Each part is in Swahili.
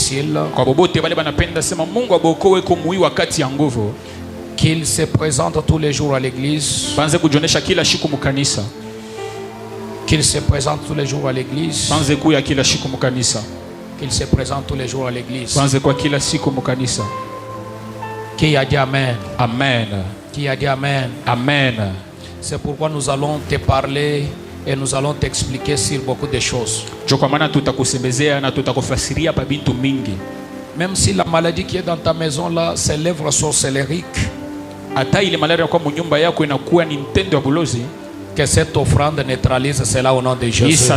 difficile, qu'il se présente tous les jours à l'église, qu'il se présente tous les jours à l'église, qu'il se présente tous les jours à l'église. Qui a dit Amen? Amen. Qui a dit Amen? Amen. C'est pourquoi nous allons te parler et nous allons t'expliquer sur beaucoup de choses. Même si la maladie qui est dans ta maison là, c'est lèvres sorcellériques, que cette offrande neutralise cela au nom de Jésus.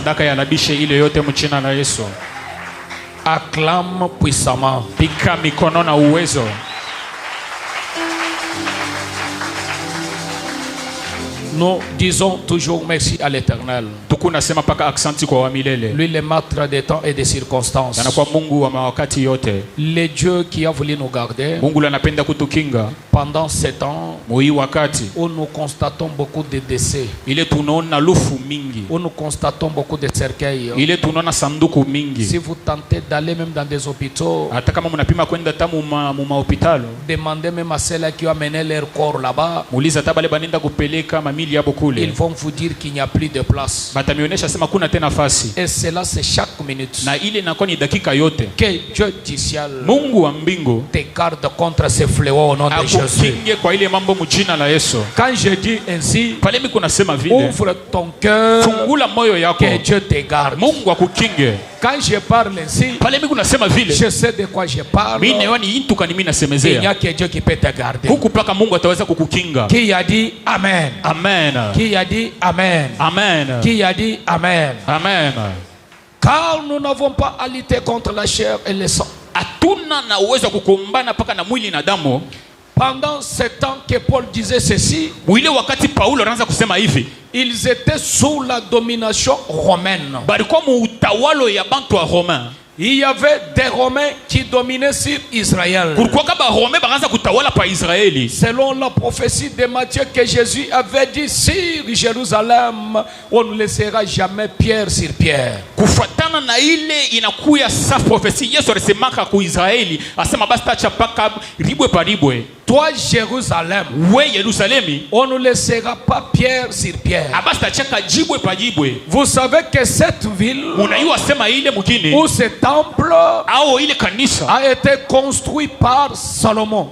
Acclame puissamment. Nous disons toujours merci à l'Éternel. Lui, le maître des temps et des circonstances. Le Dieu qui a voulu nous garder pendant 7 ans où nous constatons beaucoup de décès, où nous constatons beaucoup de cercueils. Si vous tentez d'aller même dans des hôpitaux, demandez même à ceux qui ont amené leur corps là-bas, ils vont vous dire qu'il n'y a plus de place. Et cela c'est chaque minute. Que Dieu du ciel te garde contre ces fléaux au nom de Jésus. Quand je dis ainsi, ouvre ton cœur, que Dieu te garde. Quand je parle ainsi, je sais de quoi je parle. Il n'y a que Dieu qui peut te garder. Qui a dit Amen? Amen. Qui a dit Amen? Amen. Qui a dit Amen? Amen. Car nous n'avons pas à lutter contre la chair et le sang. Pendant ce temps que Paul disait ceci, ils étaient sous la domination romaine. Il y avait des Romains qui dominaient sur Israël. Selon la prophétie de Matthieu que Jésus avait dit, sur Jérusalem, on ne laissera jamais pierre sur pierre. Toi, Jérusalem, on ne laissera pas pierre sur pierre. Vous savez que cette ville, où ce temple a été construit par Salomon.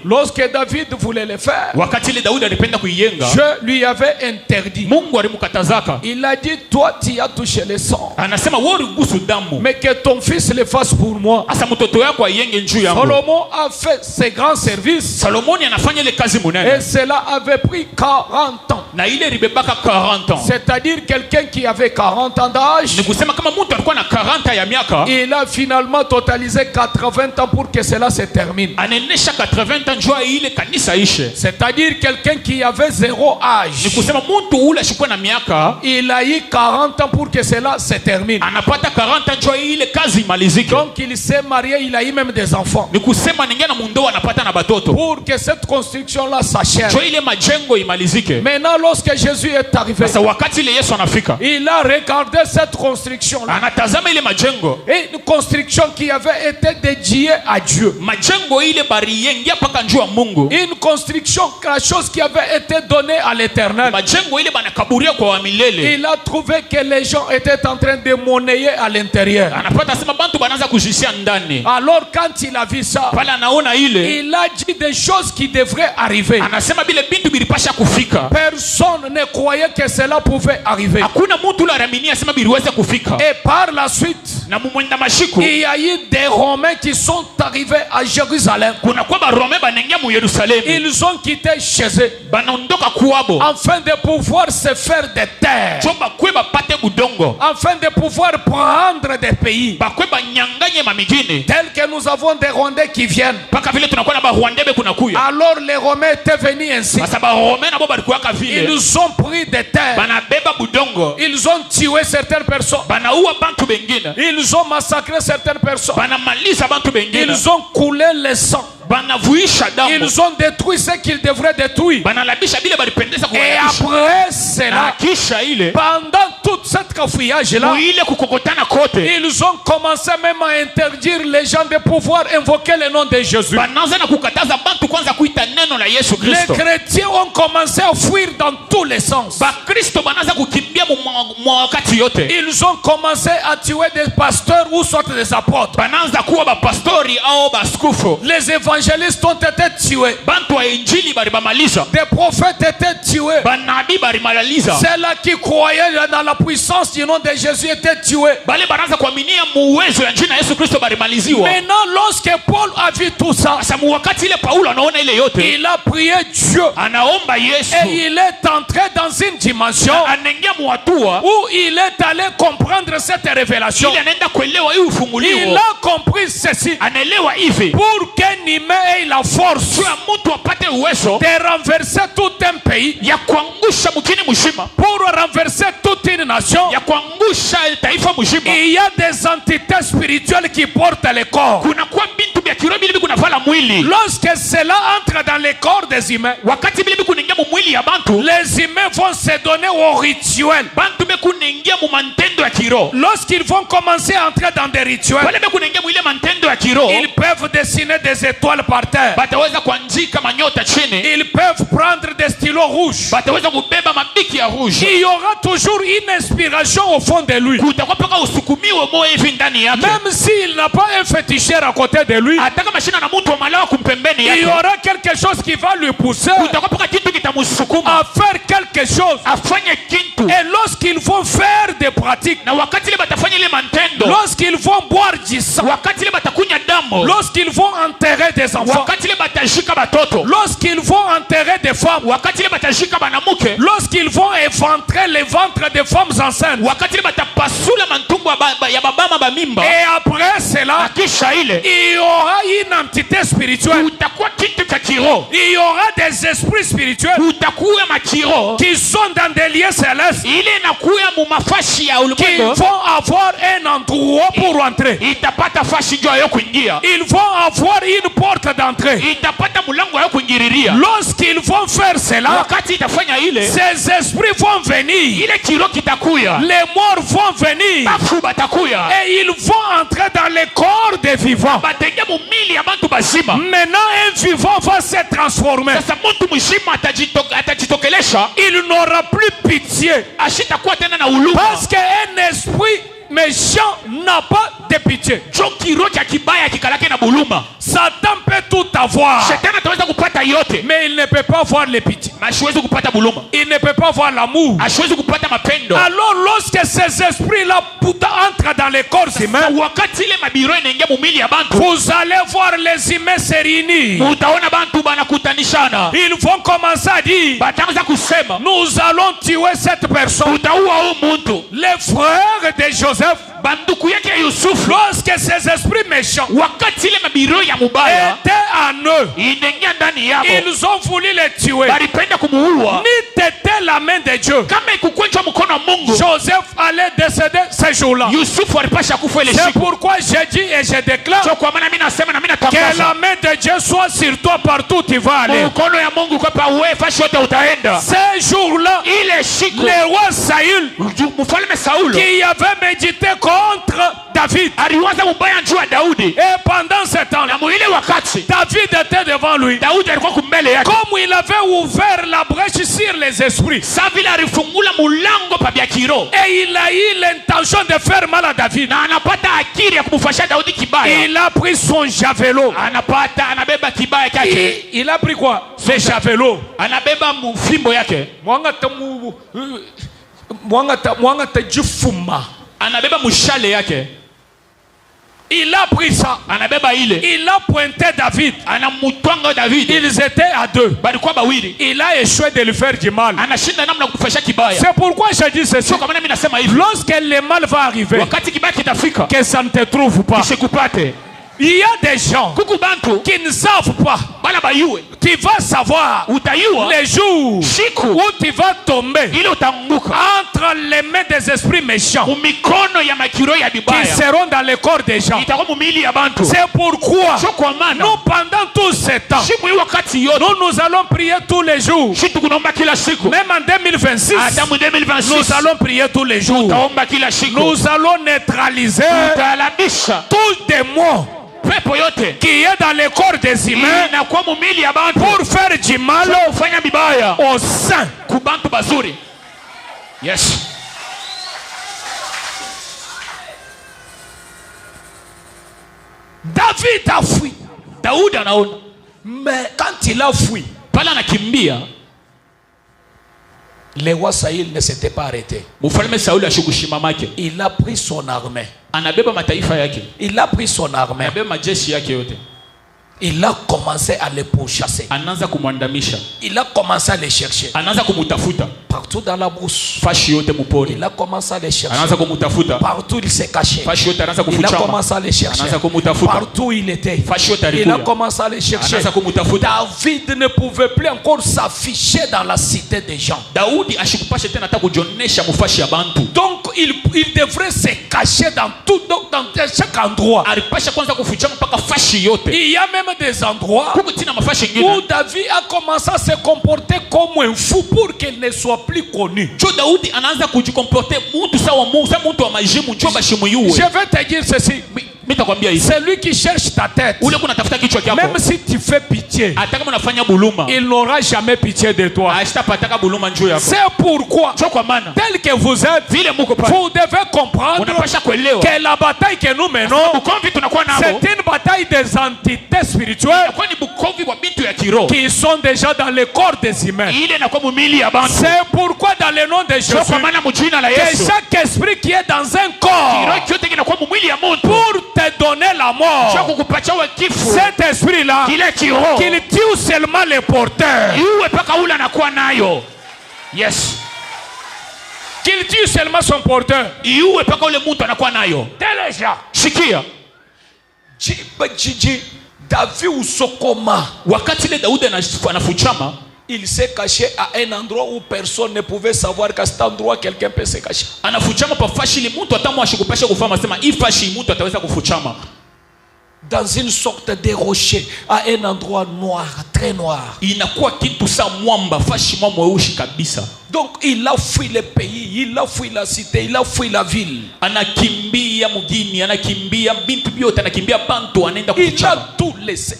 Lorsque David voulait le faire, Dieu lui avait interdit. Il a dit, toi tu as touché le sang, mais que ton fils le fasse pour moi. Salomon a fait ses grands services, et cela avait pris 40 ans. C'est-à-dire quelqu'un qui avait 40 ans d'âge, il a finalement totalisé 80 ans pour que cela se termine. C'est-à-dire quelqu'un qui avait 0 âge, il a eu 40 ans pour que cela se termine. Donc il s'est marié, il a eu même des enfants, pour que cette construction-là s'achève. Maintenant, lorsque Jésus est arrivé, il a regardé cette construction-là, et une construction qui avait été dédiée à Dieu, une construction, la chose qui avait été donnée à l'Éternel. Il a trouvé que les gens étaient en train de monnayer à l'intérieur. Alors quand il a vu ça, il a dit des choses qui devraient arriver. Personne ne croyait que cela pouvait arriver. Et par la suite, il y a eu des Romains qui sont arrivés à Jérusalem. Ils ont quitté chez eux afin de pouvoir se faire des terres, afin de pouvoir prendre des pays, tels que nous avons des Rwandais qui viennent. Alors les Romains étaient venus ainsi. Ils ont pris des terres, ils ont tué certaines personnes, ils ont massacré certaines personnes, ils ont coulé le sang. Ils ont détruit ce qu'ils devraient détruire. Et après cela, pendant toute cette cafouillage-là, ils ont commencé même à interdire les gens de pouvoir invoquer le nom de Jésus. Les chrétiens ont commencé à fuir dans tous les sens. Ils ont commencé à tuer des pasteurs ou soit des apôtres. Les évangélistes ont été tués. Des prophètes étaient tués. Ceux-là qui croyaient dans la puissance du nom de Jésus étaient tués. Maintenant, lorsque Paul a vu tout ça, il a prié Dieu. Et il est entré dans une dimension où il est allé comprendre cette révélation. Il a compris ceci. Pour qu'un humain ait la force de renverser tout un pays, pour renverser toute une nation, il y a des entités spirituelles qui portent le corps. Lorsque cela entre dans le corps des humains, les humains vont se donner au rituel. Lorsqu'ils vont commencer à entrer dans des rituels, ils peuvent dessiner des étoiles par terre. Ils peuvent prendre des stylos rouges. Il y aura toujours une inspiration au fond de lui. Même s'il n'a pas un féticheur à côté de lui, il y aura quelque chose qui va lui pousser à faire quelque chose. Et lorsqu'ils vont faire des pratiques, lorsqu'ils vont boire du sang, lorsqu'ils vont enterrer des enfants, lorsqu'ils vont enterrer des femmes, lorsqu'ils vont éventrer les ventres des femmes enceintes, et après cela, il y aura une entité spirituelle, il y aura des esprits spirituels qui sont dans des lieux célestes, qui vont avoir un endroit pour entrer. Ils vont avoir une porte d'entrée. Lorsqu'ils vont faire cela, ces esprits vont venir, les morts vont venir, et ils vont entrer dans le corps des vivants. Maintenant, un vivant va se transformer. Il n'aura plus pitié, parce qu'un esprit méchant n'a pas de pitié. Satan peut tout avoir, mais il ne peut pas avoir les pitiés. Il ne peut pas avoir l'amour. Alors lorsque ces esprits-là entrent dans les corps humains, vous allez voir les humains se réunir. Ils vont commencer à dire, nous allons tuer cette personne. Les frères de Joseph, lorsque ces esprits méchants étaient en eux, ils ont voulu les tuer. Ni t'était la main de Dieu, Joseph allait décéder ce jour-là. C'est pourquoi j'ai dit et je déclare que la main de Dieu soit sur toi partout où tu vas aller. Ce jour-là, le roi Saül, qui avait médité contre David, et pendant ce temps, David était devant lui. Comme il avait ouvert la brèche sur les esprits, et il a eu l'intention de faire mal à David, il a pris son javelot. Il a pris quoi? Le javelot. Il a pris ça. Il a pointé David. Ils étaient à deux. Il a échoué de lui faire du mal. C'est pourquoi je dis ceci. Lorsque le mal va arriver, que ça ne te trouve pas. Il y a des gens qui ne savent pas. Tu vas savoir les jours où tu vas tomber entre les mains des esprits méchants qui seront dans le corps des gens. C'est pourquoi nous, pendant tout ce temps, nous allons prier tous les jours. Même en 2026, nous allons prier tous les jours. Nous allons neutraliser tous les démons qui est dans le corps des humains pour faire du mal aux saints. Yes. David a fui. Mais quand il a fui, le roi Saül ne s'était pas arrêté. Il a pris son armée. Il a pris son armée. Il a commencé à les pourchasser. Il a commencé à les chercher. Partout dans la brousse. Il a commencé à les chercher. Partout il s'est caché. Il a commencé à les chercher. Partout il était. Il a commencé à les chercher. David ne pouvait plus encore s'afficher dans la cité des gens. Donc il devrait se cacher dans tout, dans chaque endroit. Il y a même des endroits où David a commencé à se comporter comme un fou pour qu'il ne soit plus connu. Je vais te dire ceci. C'est lui qui cherche ta tête. Même si tu fais pitié, il n'aura jamais pitié de toi. C'est pourquoi, tel que vous êtes, vous devez comprendre que la bataille que nous menons, c'est une bataille des entités spirituelles qui sont déjà dans le corps des humains. C'est pourquoi dans le nom de Jésus, que chaque esprit qui est dans un corps pour te donner la mort, cet esprit-là, qu'il tue seulement les porteurs. Yes. Qu'il tue seulement son porteur. Tel est Shikia. David Usokoma. Il s'est caché à un endroit où personne ne pouvait savoir qu'à cet endroit quelqu'un peut se cacher. Dans une sorte de rocher, à un endroit noir, très noir. Donc il a fui le pays, il a fui la cité, il a fui la ville. Il a tout laissé.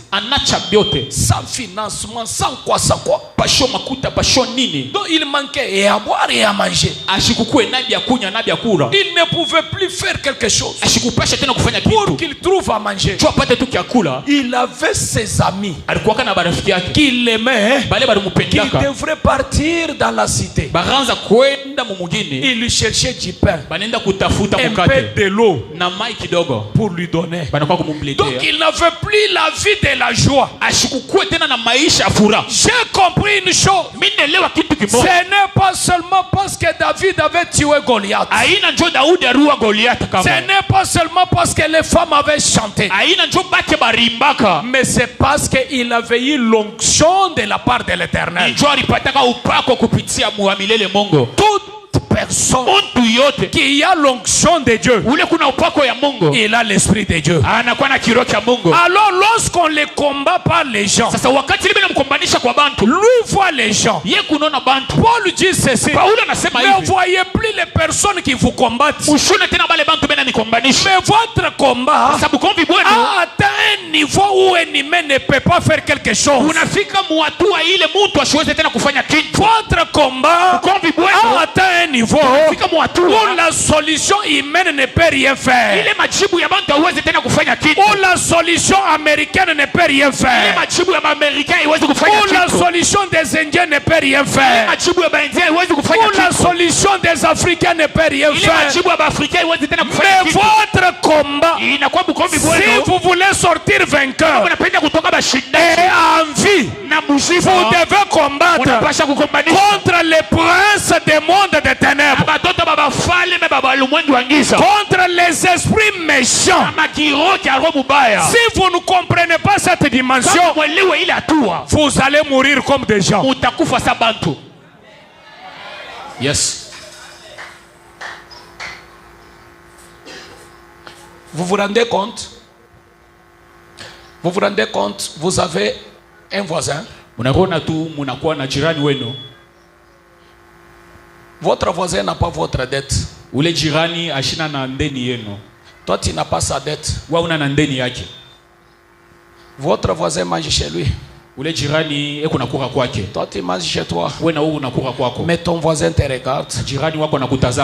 Sans financement, sans quoi. Donc il manquait et à boire et à manger. Il ne pouvait plus faire quelque chose pour qu'il trouve à manger. Il avait ses amis qui l'aimaient, qui devraient partir dans la cité. Il lui cherchait du pain, un peu de l'eau pour lui donner. Donc il n'avait plus la vie de la joie. J'ai compris une chose. Ce n'est pas seulement parce que David avait tué Goliath. Ce n'est pas seulement parce que les femmes avaient chanté. Mais c'est parce qu'il avait eu l'onction de la part de l'Éternel. Toute personne qui a l'onction de Dieu, il a l'esprit de Dieu. Alors lorsqu'on les combat par les gens, lui voit les gens. Paul dit ceci: ne voyez plus les personnes qui vous combattent, mais votre combat a atteint un niveau où un humain ne peut pas faire quelque chose. Votre combat a atteint un niveau où la solution humaine ne peut rien faire, où la solution américaine ne peut rien faire, où la solution des Indiens ne peut rien faire, où la solution des Africains ne peut rien faire. Mais votre combat, si vous voulez sortir vainqueur et en vie, vous devez combattre contre les princes des mondes des ténèbres. contre les esprits méchants. Si vous ne comprenez pas cette dimension, vous allez mourir comme des gens. Yes. Vous vous rendez compte? Vous vous rendez compte? Vous avez un voisin. Votre voisin n'a pas votre dette. Toi, tu n'as pas sa dette. Votre voisin mange chez lui. Toi, tu manges chez toi. Mais ton voisin te regarde.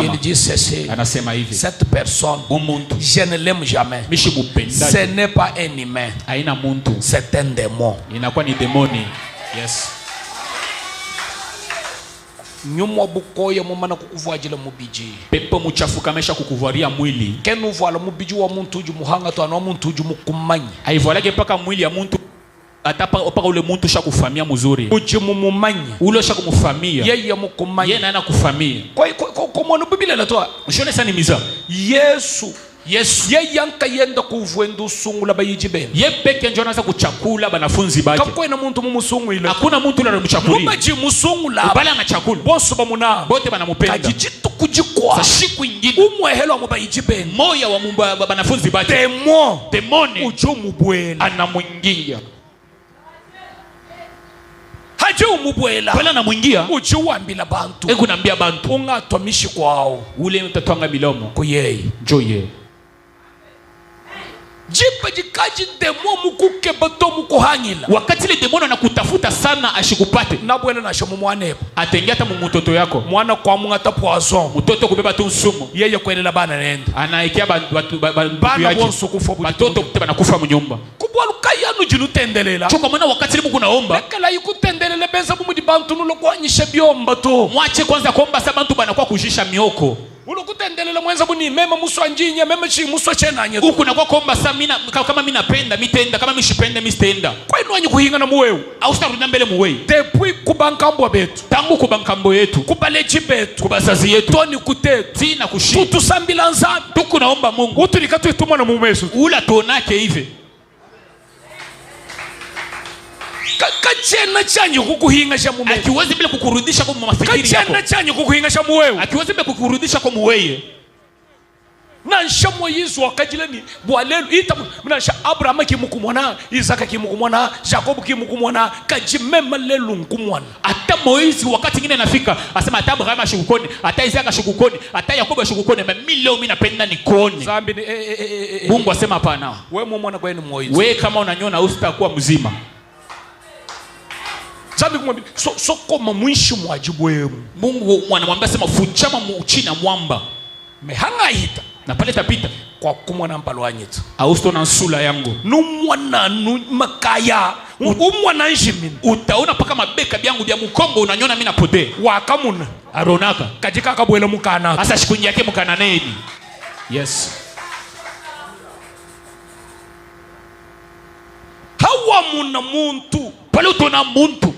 Il dit ceci. Cette personne, je ne l'aime jamais. Ce n'est pas un humain. C'est un démon. Yes. Nyumwa bukoye mumana kukuvuajila mubiji. Pepo muchafukamesha kukuvaria mwili. Kenu vala mubiji wa muntu uju muhanga tu anwa muntu uju mukumanyi. Aivalage paka mwili ya muntu atapa opaka ule muntu shakufamia mzuri. Uji mumumanyi. Ule shakumufamia. Yeye mukumanyi. Yeye naena kufamia. Kwa mwana biblia latoa. Ushone sana miza. Yesu. Yes. Ye yanka yenda kuvuendu sungula bayijibe. Ye peke njo anaanza kuchakula banafunzi bake. Kakwe na muntu musungu ile. Hakuna muntu ule mchakuli. Mubaji musungula. Bala anachakula. Boso bamuna. Bote banamupenda. Kajijitu kujikwa. Sa siku ingine. Umwehelo wa bayijibe. Moya wa banafunzi bake. Demoni. Ujo mubwela. Anamwingia. Haje umubwela. Bala anamwingia. Ujo uambila bantu. Egu nambia bantu. Ungatomishi kwao. Ule mtatwanga milomo. Kuyei. Njoye. Jipa jikaji demo mukuke bato mukuhangila. Wakati le demono anakutafuta sana ashikupate. Nabwela na shomu mwanepo. Atengia ta mumutoto yako. Mwana kwa mungata poison. Mutoto kubeba tu nsumu. Yeye kwelela bana nenda. Anaikia bana bonso kufa buti. Batoto kuteba na kufa munyumba. Kubwa lukayanu jinutendelela. Choka mwana wakati le muku naomba. Lekala yukutendelele benza mumudi bantu nulo kwa nyishe biomba tu. Mwache kwanza kuomba sabantu bana kwa kujisha mioko. Ulokutendelela mwenza buni mema muswa njinye mema chi muswa chenanye huku na kwa komba sa mina kama mina penda mitenda kama mishipenda mistenda kwa inu anyi kuhinga na muweu au starudi mbele muwei depuis kubankambo betu tangu kubankambo yetu kubalechi betu kubasazi yetu toni kutetu tina kushi tutusambila nzami tuku naomba Mungu utu nikatu itumwa na mumesu ula tuonake hivi kachena chanyi kukuhinga sha mume akiwezi bila kukurudisha kwa mafikiri yako kachena chanyi kukuhinga sha muwewe akiwezi bila kukurudisha kwa muweye na nshamwa Yesu akajileni bwalelu ita mnasha Abraham kimukumwana Isaka kimukumwana Jacob kimukumwana kajimema lelu nkumwana ata Moizi wakati ngine nafika asema ata Abraham ashukukoni ata Isaka ashukukoni ata Yakobo ashukukoni mileo mimi napenda nikoni zambi Mungu asema hapana wewe mwana kwenu Moizi wewe kama unanyona usitakuwa mzima so koma mwishi mwajibu wemu Mungu mwanamwambia sema fuchama muuchina mwamba mehanga hita na pale tapita kwa kumwana mpalo wanyetu austo na nsula yangu numwana makaya umwana njimin utaona paka mabeka byangu bya mukongo unanyona mina pode wakamuna aronaka kajika kabwela mukana asa shikunyi yake mukana neni yes hawa muna muntu pale utona muntu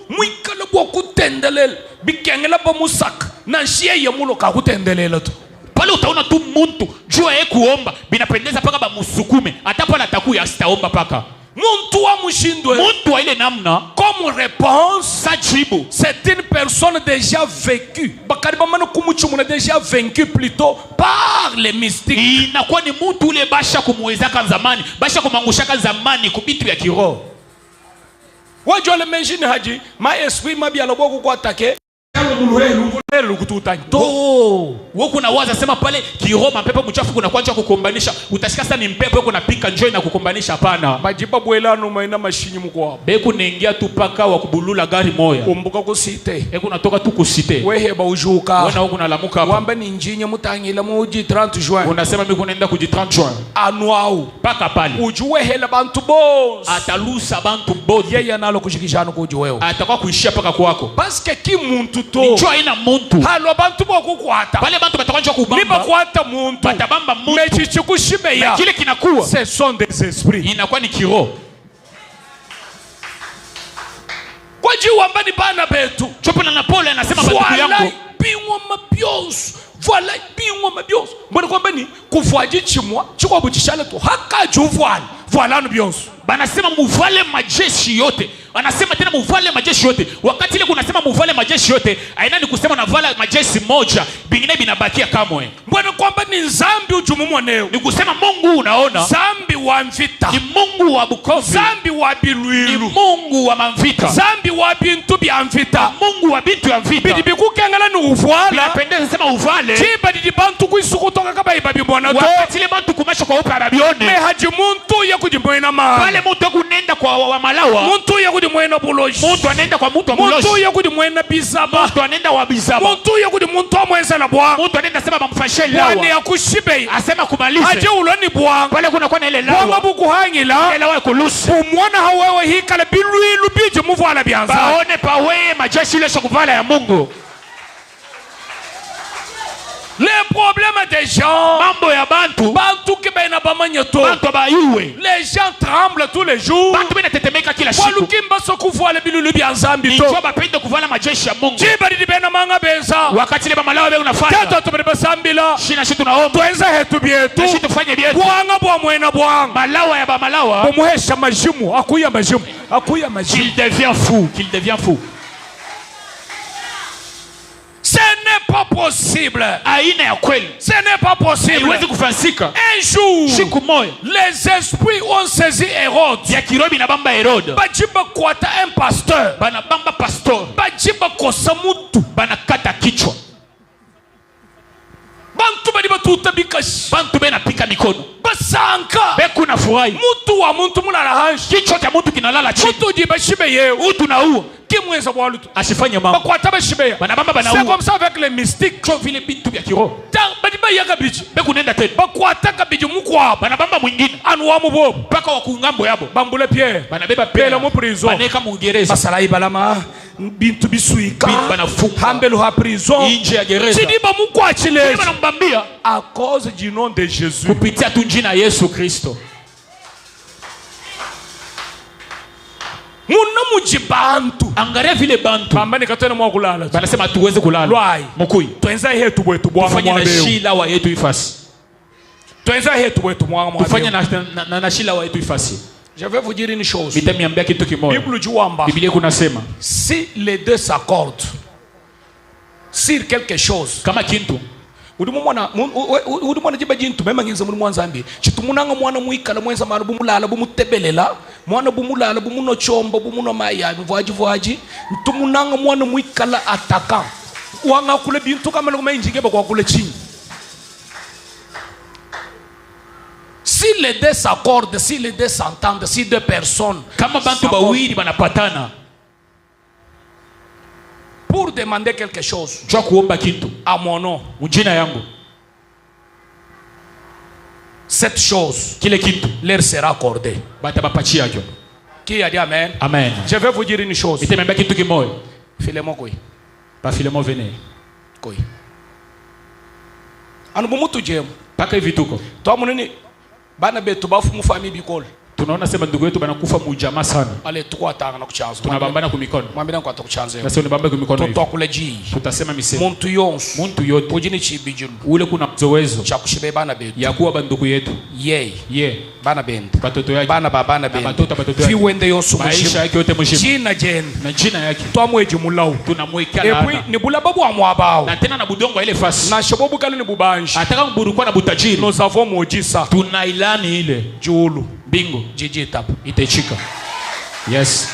mwikala bwa kutendelela bikengela ba musaka na nshie ya mulo ka kutendelela tu pale utaona tu muntu jua yeye kuomba binapendeza paka ba musukume hata pala atakuya asitaomba paka muntu wa mushindwe muntu wa ile namna comme réponse sa tribu c'est une personne déjà vécue bakari ba mano kumuchumu na déjà vaincu plutôt par les mystiques inakuwa ni muntu ule basha kumweza kan zamani basha kumangusha kan zamani kubitu ya kiroho wajua le mengine haji ma esprit mabi aloboko kwa atake muluhelu kututanya to woku na waza sema pale kiroma pepo mchafu kuna kwanja kukombanisha utashika sasa ni mpepo yuko napika njoo na kukombanisha hapana majiba bwelano maina mashinyi mko beku naingia tu paka wa kubulula gari moya kumbuka kusite eko natoka tu kusite wewe ba ujuka wana huko nalamuka hapa wamba ni njinye mutangila muji 30 juin unasema mimi kunaenda kuji 30 juin anuau paka pale ujuwe hela bantu boss atalusa bantu boss yeye analo kushikishana kuju wewe atakuwa kuishia paka kwako paske kimuntu to njoo ina muntu halo bantu boko kuata wale bantu batakwanja kubamba niba kuata muntu batabamba muntu mechichi kushime ya kile kinakuwa ce sont des esprits inakuwa ni kiroho kwa jiwa mbani bana betu chopana na pole anasema bantu yangu bingwa mapioso Voilà bingwa mabionso. Mbona kwamba ni kuvuaji chimwa chiko buchishale to haka juvwali. Voilà no bionso. Banasema muvale majeshi yote. Anasema tena muvale majeshi yote. Wakati ile kunasema muvale majeshi yote, aina ni kusema navala majeshi moja, bingine binabakia kamwe. Mbona kwamba ni zambi ujumumu neo. Ni kusema Mungu unaona. Zambi wa mvita. Ni Mungu wa bukovi. Zambi wa biluilu. Ni Mungu wa mvita. Zambi wa bintu bya mvita. Mungu wa bintu ya mvita. Bidibiku kengala ni uvuala. Napendeza sema uvale. Chiba didibantu kuisuku toka kaba ibabi mwana to. Wakati ile bantu kumasha kwa upa arabione. Mehaji muntu ya kujimwena maa. Pale muntu kunenda kwa wa malawa. Muntu ya kujimwena buloji. Muntu anenda kwa muntu wa buloji. Muntu ya kujimwena bizaba. Muntu anenda wa bizaba. Muntu ya kujimuntu wa mweza na buwa. Muntu anenda sema bamfashe lawa. Wani ya kushibe. Asema kumalize. Aje uloni buwa. Pale kuna kwa na ile lawa. Buwa buku hangila. Ile lawa kulusi. Umwana hawewe hikale bilu bije muvu ala bianza. Baone pawe majeshi ile shokuvala ya Mungu. Les problèmes des gens, mambo ya bantu, bantu kibena bamanyeto, bantu bayuwe. Les gens tremblent tous les jours. Bantu bena tetemeka kila siku. Walukimba sokuvuala bilulu bya nzambi to. Ni choba pende kuvala majeshi ya Mungu. Chibali dibena manga benza. Wakati ile bamalawa be unafanya. Tato tubeba sambila. Shina shitu naomba. Tuenza hetu byetu. Na shitu fanye byetu. Bwanga bwa mwena bwanga. Malawa ya bamalawa. Bomuhesha majimu, akuya majimu. Akuya majimu. Il devient fou, qu'il devient fou. Ce n'est pas possible. Ce n'est pas possible. Un jour, les esprits ont saisi Hérode. Bajiba kwata un pasteur. Bajiba kosamutu. Bantu badiba tuta bikashi. Bantu bena pika mikono. Basanka. Beku na furai. Mutu wa muntu mulala hanshi. Kichwa cha mutu kinalala chini. Mutu jiba shibe ye. Utu na uo. Kimweza bwalutu. Asifanye mambo. Bakwata ba shibe ya. Banabamba bana uo. C'est comme ça avec les mystiques. Kwa vile bintu bya kiro. Badiba yaga biji. Beku nenda tena. Bakwata ka biji mukwa. Banabamba mwingine. Anuwa mubo. Paka wa kungambo yabo. Bambule Pierre. Banabeba Pierre mu prison. Baneka mugereza. Basalayi balama. Bintu bisuika. Hambelu ha prison. Inje ya gereza. Chidiba mukwa chile. Banambambia. À cause du nom de Jésus. Kupitia tu jina Yesu Kristo. Muna mujibantu. Angare vile bantu. Pambani katena mwa kulala. Banasema tuweze kulala. Lwai. Mukui. Tuenza hetu bwetu bwa mwa mbeo. Tufanye na shila wa yetu ifasi. Tuenza hetu bwetu mwa mbeo. Tufanye na shila wa yetu ifasi. Je vais vous dire une chose. Mitamiambia kitu kimoja. Biblia kunasema si les deux s'accordent sur quelque chose. Kama kintu udumwana jiba jintu mema nginza muri mwanzambi chitumunanga mwana muikala mwenza mara bumulala bumutebelela mwana bumulala bumuno chombo bumuno maya vuaji tumunanga mwana muikala ataka wanga kule bintu kama ngoma injige bakwa kule chini. Si les deux s'accordent, si les deux s'entendent, si deux personnes kama bantu bawiri banapatana pour demander quelque chose, je kuomba kitu à mon nom, mjina yangu, cette chose, kile kitu leur sera accordé. Batabapatia jo. Qui a dit amen? Amen. Je vais vous dire une chose. Itememba kitu kimoja. Filemon koi. Pas Filemon venez. Koi. Anu bumutu jem. Paka vituko. To munini bana betu bafu mu famille bikol. Tunaona sema ndugu yetu banakufa mujamaa sana. Ale tukwa tanga na kuchanza. Tunabambana ku mikono. Mwambie kwa tukuchanza. Na sio ni bamba ku mikono. Tutokule ji. Tutasema misemo. Muntu yonsu. Muntu yote. Ujini chibijulu. Ule kuna zowezo. Cha kushibe bana betu. Ya kuwa bandugu yetu. Ye. Bana bende. Batoto yake. Bana bende. Batoto yake. Fi wende yonsu maisha yake yote mshimu. Jina jen. Na jina yake. Twamweje mulau. Tunamwekea laana. Epui ni bulababu amwabao. Na tena na budongo ile fasi. Na shobobu kale ni bubanji. Ataka mburukwa na butajiri. Nous avons mojisa. Tunailani ile. Julu. Bingo. Jiji tap. Itechika. Yes.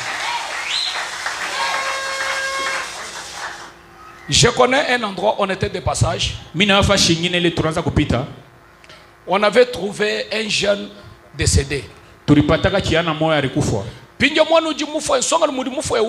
Je connais un endroit où on était de passage. On avait trouvé un jeune décédé. Pinja mwana uji mufwe songa lumudi mufwe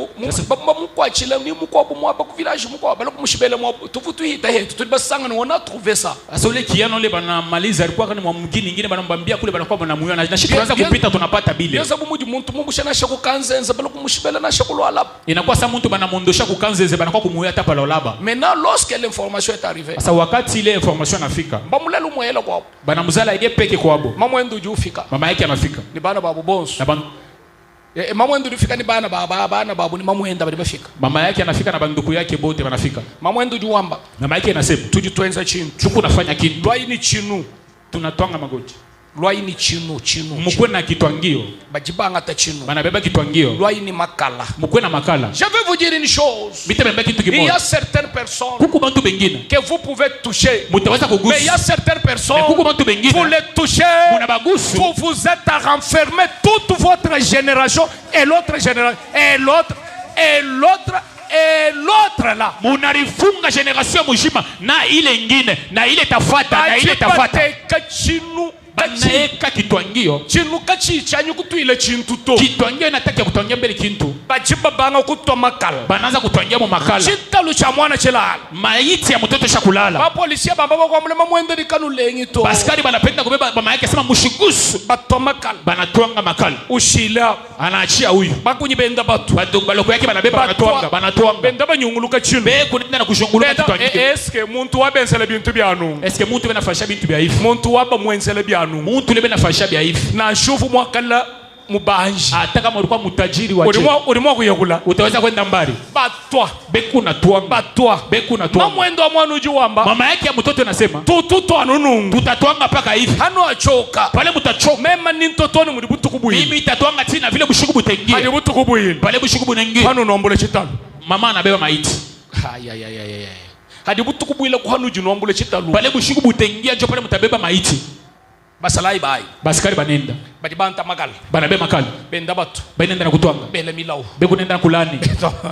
bamba mukwa chile ni mukwa bumwa ba ku village mukwa balo kumushibele mwa tufutu hita hetu tulibasanga ni wana trouver ça asole kiano le bana maliza alikuwa kana mwa mgini nyingine bana mbambia kule bana kwa bana muyo na shiku tuanza kupita tunapata bile yesa bumuji muntu mumbusha na shaku kanzenza balo kumushibele na shaku lo alaba inakuwa sa muntu bana mondosha ku kanzenze bana kwa kumuyo hata pala olaba maintenant lorsque l'information est arrivée sasa wakati ile information nafika bamulelo moyela kwa bana muzala ile peke kwabo mama wendu jufika mama yake anafika ni bana babu bonso na bana Mama ndio fika ni bana babu ni mama enda bafika. Mama yake anafika na banduku yake bote wanafika. Mama ndio juamba. Mama yake anasema tujitwenza chini. Tuko nafanya kitu. Lwai ni chinu. Tunatwanga magoti. Lwai ni chinu. Mukwe na kitwangio. Bajibanga ta chinu. Banabeba kitwangio. Lwai ni makala. Mukwe na makala. Je vais vous dire une chose. Il y a certaines personnes que vous pouvez toucher. Mais il y a certaines personnes vous les touchez. Vous vous êtes à renfermer toute votre génération et l'autre génération et l'autre là. Munarifunga génération mujima na ile ingine na ile tafata na ile tafata. Banaeka kitwangio chinu kachichanyu kutuile chintu to kitwangio inataka kutwangia mbele kintu bachiba banga kutwa makala banaanza kutwangia mu makala chitalu cha mwana chelala maiti ya mtoto shakulala ba polisia bamba kwa mlema mwende likanu lengi to baskari banapenda kubeba mama yake sema mushigusu batwa makala banatwanga makala ushila anaachia huyu bakunyibenda batu baloko yake banabeba banatwanga benda banyunguluka chinu be kunenda na kushunguluka kitwangio eske muntu wabensele bintu byanu eske muntu benafasha bintu bya hivi muntu waba mwenzele byanu muntu lebe nafasha bya hivi na nshufu mwakala mubanji hata kama ulikuwa mtajiri wa ulimwa kuyakula utaweza kwenda mbali batwa bekuna twanga batwa bekuna twanga mamwendo wa mwana ujuamba mama yake ya mtoto anasema tututu anunungu tutatwanga paka hivi hano achoka pale mutachoka mema ni mtotoni muri butukubwini mimi itatwanga tena vile bushugu butengia hadi butukubwini pale bushugu bunengia hano nombole chitano mama anabeba maiti hadi butukubwila ku hano jinombole chitalo pale bushugu butengia njo pale mutabeba maiti basalai bai baskari banenda badi banta makala banabe makala benda batu benenda na kutwanga bele milau bekunenda kulani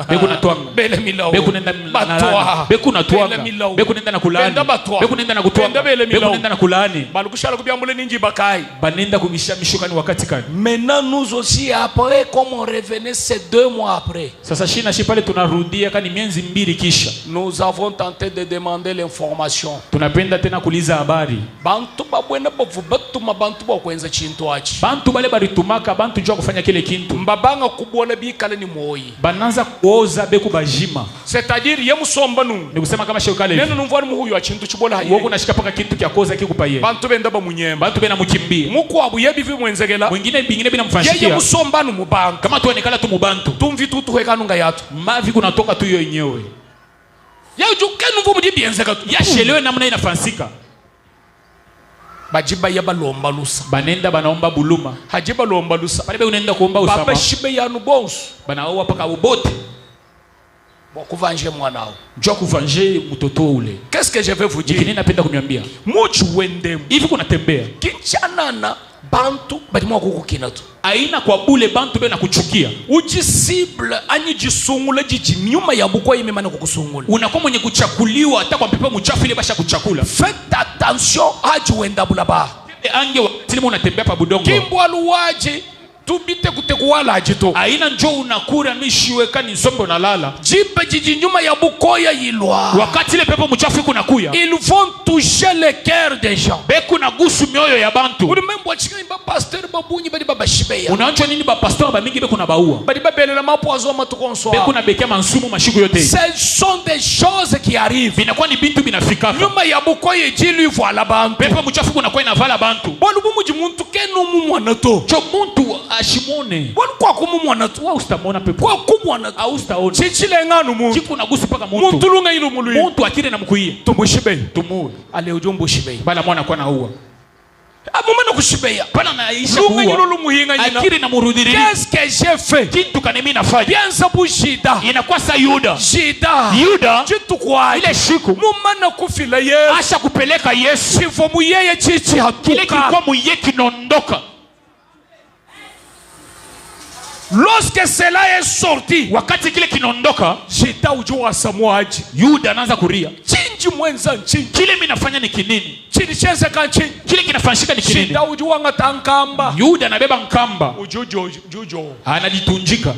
bekuna twanga bele milau bekunenda batwa bekuna twanga bekunenda na kulani benda batwa bekunenda na kutwanga bekunenda na kulani balukushala kubyambule ninji bakai banenda kumisha mishukani wakati kani. Maintenant nous aussi après comme on revenait c'est 2 mois après sasa shina shi pale tunarudia kani miezi 2 kisha nous avons tenté de demander l'information tunapenda tena kuuliza habari bantu babwena bavu batuma bantu bakwenza chintu achi bantu bale balitumaka bantu njoo kufanya kile kintu mbabanga kubona bikale ni moyi bananza kuoza beku bajima c'est-à-dire yemusomba nu ni kusema kama shokale neno numvani muhuyu wa chintu chibola hayi woko nashika paka kintu kya koza kikupaye bantu benda bamunyemba bantu bena mukimbia muko abuye bivi mwenzegela mwingine bingine bina mfashikia yeye musomba nu mubantu kama tuonekala tu mubantu tumvi tutu hekanu ngayatu mavi kunatoka tu yenyewe yeye jukenu vumu dibienzeka tu yashelewe namna inafansika bajiba yaba lomba lusa banenda banaomba buluma hajiba lomba lusa bale unaenda kuomba usama baba shibe yanu bonsu banaoa paka ubote bakuvanje mwanao njoo kuvanje mtoto ule. Qu'est-ce que je vais vous dire? Nini napenda kumwambia muchu wende hivi kuna tembea kinchanana bantu badimwa kukukina tu aina kwa bule bantu bena kuchukia ujisible anyi jisungule jiji nyuma ya bukwa imemana kukusungula unakuwa mwenye kuchakuliwa hata kwa pepo mchafu ile basha kuchakula. Faites attention haji wenda bulaba ange wakati unatembea pa budongo kimbwa luwaji tubite kutekuwala ajito aina njoo unakura mishiweka ni sombo na lala jipe jiji nyuma ya bukoya yilwa wakati ile pepo mchafu kunakuya ils vont toucher le cœur des gens beku na gusu mioyo ya bantu ulimembo chikimba pasteur babunyi bali babashibeya unaancho nini ba pasteur ba mingi beku na baua bali babelela mapoazo matukonso beku na bekia mansumu mashiku yote. Ce sont des choses qui arrivent vinakuwa ni bintu binafika nyuma ya bukoya jilu voilà bantu pepo mchafu kunakuwa inavala bantu bolu bumuji muntu kenu mumwana to cho muntu ashimone bolu kwa kumumwana to wa ustamona pepo kwa kumwana au ustaona chichile nganu muntu chiku na gusu paka muntu muntu lunga ilu mulu muntu akire na mkuie tumushibe tumu ale ujombo shibe bala mwana kwa na huwa amumana kushibeya pana naisha kuwa akiri na murudiri. Qu'est-ce que j'ai fait? Kitu kanemi nafanya bien sabu shida inakuwa sa Yuda kitu kwa ile shiku mumana kufila Yesu asha kupeleka Yesu chivo muyeye chichi hatuka kile kilikuwa muye kinondoka. Lorsque cela est sorti wakati kile kinondoka shida ujua samuaji Yuda anaanza kuria chinji mwenza chinji kile mimi nafanya ni kinini chini chenza kanchi kile kinafanyika ni kinini shida ujua ngatankamba Yuda anabeba nkamba ujojo anajitunjika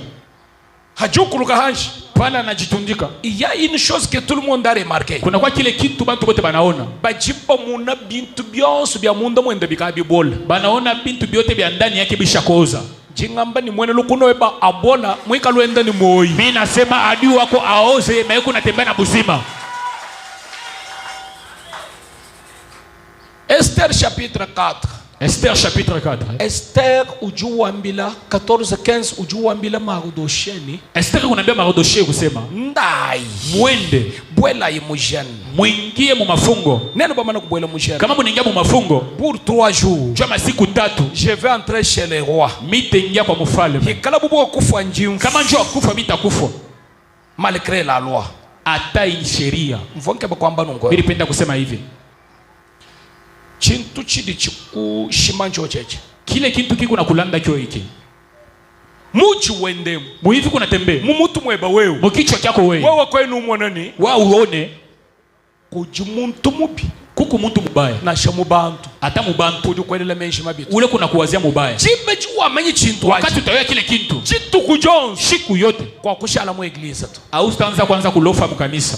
hajukuluka hanji pala anajitunjika. Il y a une chose que tout le monde a remarqué kuna kwa kile kitu bantu bote banaona bajipa muna bintu byonso bya munda mwenda bikabibola banaona bintu byote bya ndani yake bishakoza jingamba ni mwene lukuno eba abola mwika luenda ni moyi mimi nasema adui wako aoze maiko natembea na buzima. Esther chapitre 4 Esther chapitre 4. Esther ujuambila 14:15 ujuambila Mardosheni. Esther kunaambia Mardoshei kusema Ndai mwende bwela imujeni. mwingie mu mafungo. Neno bamana kubwela mujeni. Kama munaingia mu mafungo Pour 3 jours. jua masiku 3 Je vais entrer chez les rois. mitaingia kwa mfalme. Hikala bubu kufa njimfu. Kama njoo kufa mitakufa. Malgré la loi. Hata hii sheria. Mvonke bakwamba nungo. Nilipenda kusema hivi. Chintu chidi chiku shimanjo cheche. Kile kintu kiko na kulanda kyo hiki. Muchi wendemu. Muhivi kuna tembe. Mumutu mweba wewe. Mukichwa kyako wewe. Wewe kwenu mwanani? Wa uone kujimuntu mubi. Kuku muntu mubaya. Na shamubantu. Ata mubantu. Kuju kwelele menshi mabitu. Ule kuna kuwazia mubaya. Chimbe chiwa manyi chintu. Wakati utawea kile kintu. Chitu kujonzi. Shiku yote. Kwa kushala mu iglisa tu. Au utaanza kwanza kulofa mkanisa.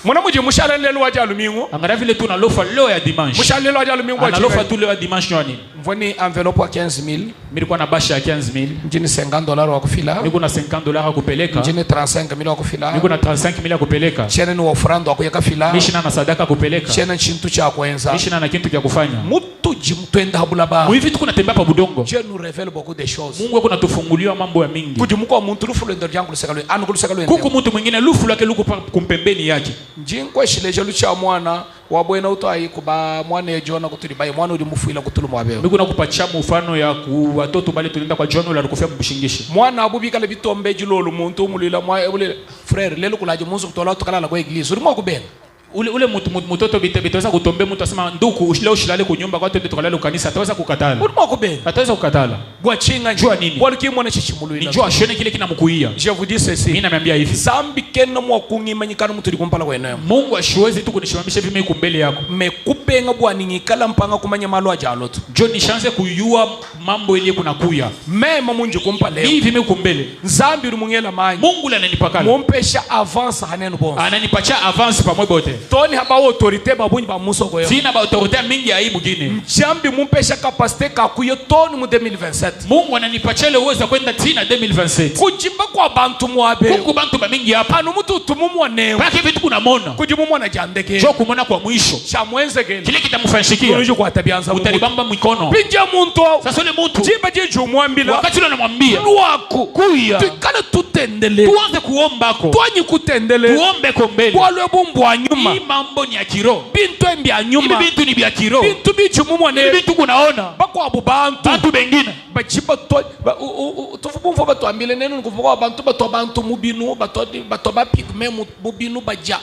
Mwana muje mushala lelo waja lumingo. Angalia vile tu nalofa leo ya dimanche. Mushala lelo waja lumingo waja. Analofa tu leo ya dimanche nani? Mvoni envelope wa 15,000. Nilikuwa na basha ya 15,000. Mjini $50 wa kufila. Niko na $50 kupeleka. Mjini 35,000 wa kufila. Niko na 35,000 kupeleka. Chene ni ofrando wa kuyaka fila. Mishina na sadaka kupeleka. Chene chintu cha kwenza. Mishina na kintu cha kufanya. Mutu jimtwenda habula ba. Muhivi tuko natembea pa budongo. Je nous révèle beaucoup de choses. Mungu kuna tufunguliwa mambo ya mingi. Kujimuko wa muntu lufu lwendo jangu lusekalo. Anu lusekalo ende. Kuku mtu mwingine lufu lake luko kumpembeni yake. Njingwe shileje lucha mwana wabwena utai kuba mwana ya Jona kutulibaye mwana uli mufuila kutulu mwabeo. Niko nakupatia mfano ya watoto bale tulienda kwa John ule alikufia mbushingishi. Mwana abubika le bitombe jilolo muntu umulila mwa ule frère lelo kulaje munzu kutola tukala kwa iglise. Uri mwa kubena. Ule mtoto bitaweza kutombe mtu asema nduku leo ushilale kunyumba kwa twende tukalale kanisa ataweza kukatala. Uri mwa kubena. Ataweza kukatala. Bwa chinga njua nini? Bwa kimwana chichimulu ila. Njua shone kile kinamkuia. Je vous dis ceci. Mimi naambia hivi. Zambi keno mwa kungimanyikana mtu likumpala kwa eneo. Mungu ashiwezi tu kunishimamisha hivi mimi kumbele yako. Mekupenga bwa ningikala mpanga kumanya malo ajalo tu. Jo ni chance kuyua mambo ile kuna kuya. Mema munju kumpa leo. Hivi mimi kumbele. Zambi rumungela manyi. Mungu la ananipakala. Mumpesha avance hanenu bonso. Ananipatia avance pa mwe bote. Toni haba autorité babunyi ba muso ko yo. Sina ba autorité mingi ya hii mugine. Mchambi mumpesha capacité kakuyo toni mu 2027. Mungu ananipatia ile uwezo kwenda tina 2027. Kujimba kwa bantu mwabe. Kuku bantu ba mingi hapa. Anu mtu tumumu neo. Kwa vitu kuna mona. Kujimumu na jandeke. Jo kumona kwa mwisho. Shamwenze gele. Kile kitamfanishikia. Unajua kwa tabianza Mungu. Utalibamba mikono. Pinja muntu. Sasa ile mtu. Jimba jeju mwambila. Wakati ule anamwambia. Luako. Kuya. Tukana tutendele. Tuanze kuomba ko. Tuanyi kutendele. Tuombe ko mbele. Kwa lwe bumbu nyuma. Hii mambo ni ya kiroho. Bintu embi nyuma. Hivi bintu ni vya kiroho. Bintu bichu mumu ne. Hivi bintu kunaona. Bako abubantu. Bantu bengine. Bachiba to tufubumvo batwambile neno nkuvuga abantu batwabantu mubinu batoba pigme mubinu baja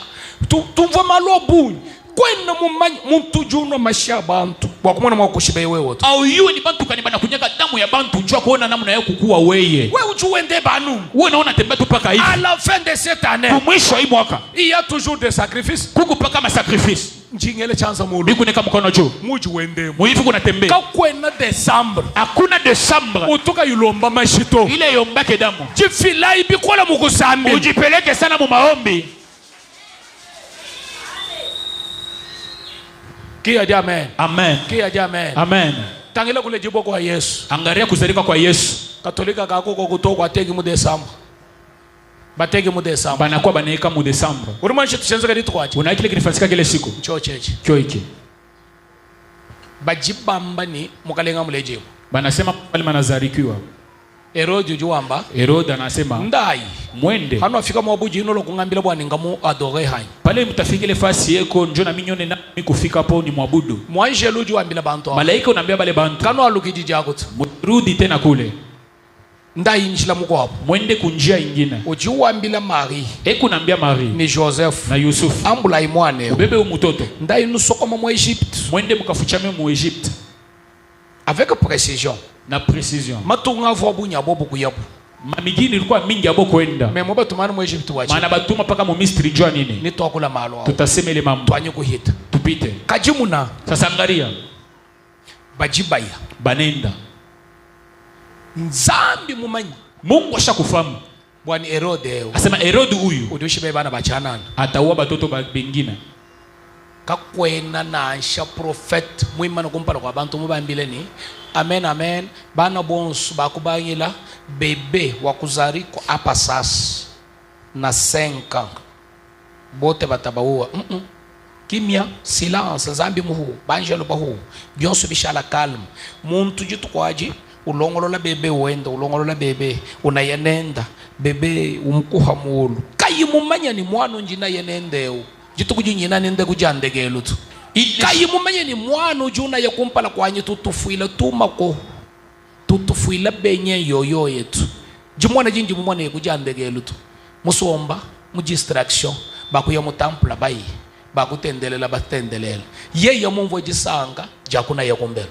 tumvo malobunyi kwena mumanyi muntu juno mashia bantu wakumona mwakushibe wewe tu au yue ni bantu kanibana kunyaka damu ya bantu njua kuona namna yako kukua weye wewe ujuende banu wewe unaona tembea tu paka hivi à la fin de cette année kumwisho hii mwaka il y a toujours des sacrifices kuku paka ma sacrifice njingele chanza mulu biku neka mkono juu muji wende muhivi kuna tembea ka kwena December hakuna December utoka yulomba mashito ile yombake damu jifilai bikola mukusambi ujipeleke sana mu maombi kia amen amen kia amen amen tangela kule jibo kwa Yesu angalia kuzalika kwa Yesu katolika kako kutoka ategi mu December batege mu December banakuwa banaika mu December urumanisha tushenza kadi tukwaje una kile kinafanyika kile siku chocheche kyo hiki bajibamba ni mukalenga muleje banasema pale manazarikiwa Herode juamba Herode anasema ndai mwende hano afika mwabuji ino lokungambila bwana ngamu adore hai pale mtafikile fasi yeko njoo na minyone na kufika hapo ni mwabudu mwanje luju ambila bantu malaika unaambia bale bantu kano alukiji jagot rudi tena kule ndai nchila mko hapo mwende kunjia ingine ujiwa ambila Marie eko naambia Marie ni Joseph na Yusuf ambula imwane ubebe umutoto ndai nusoko mu Egypte mwende mkafuchame mu Egypte avec précision na precision matunga vo bunya bobu kuyabu mamigini ilikuwa mingi abo kwenda mais mwa batumana mu Egypte wachi maana batuma paka mu Misri jua nini ni tokula malo tutasema ile mambo twanye kuhita tupite kajimuna sasa angalia bajibaya banenda nzambi mumanyi Mungu ashakufahamu bwana Herode asema Herode huyu udoshibe bana bachanana ataua batoto bengine kakwena nansha prophet mwimana kumpala kwa bantu mubambile ni amen amen bana bonsu bakubanyila bebe wakuzariko apa sasa na 5 ans bote batabaua Kimia, silence, zambi muhu, banjelo bahu, bionso bishala calme. Muntu jitu kwaji, ulongolola bebe uenda, ulongolola bebe, unayenenda, bebe umkuha mulu. Kayi mumanya ni mwanu njina yenendeu. Jitu kujinyina nende kujandegelu tu. Kayi mumanya ni mwanu juna ya kumpala kwanyi tutufuila tumako. Tutufuila benye yoyo yetu. Jumwana jinji mumwana ya kujandegelu tu. Musomba, mudistraction, bakuya mutampula bayi. Bakutendelela batendelela yeye mungu jisanga jakuna yakumbele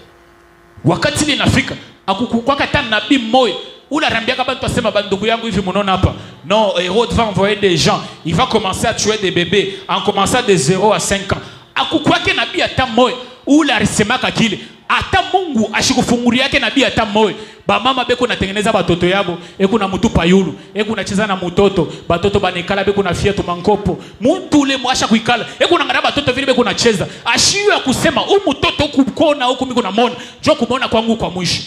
wakati linafika akukukwaka tana nabii mmoja ula rambia kama tutasema bandugu yangu hivi mnaona hapa non Hérode va envoyer des gens il va commencer à tuer des bébés en commençant de 0 à 5 ans akukwake nabii hata mmoja ula alisemaka kile hata Mungu ashikufungulia yake nabii hata mmoja ba mama beko natengeneza batoto yabo eko na mtu payulu eko nacheza na mtoto batoto banekala beko na fiatu mankopo muntu ule mwasha kuikala eko na ngaraba batoto vile beko nacheza ashiyo kusema mtoto kukona huko miko na mona jo kumona kwangu kwa mwisho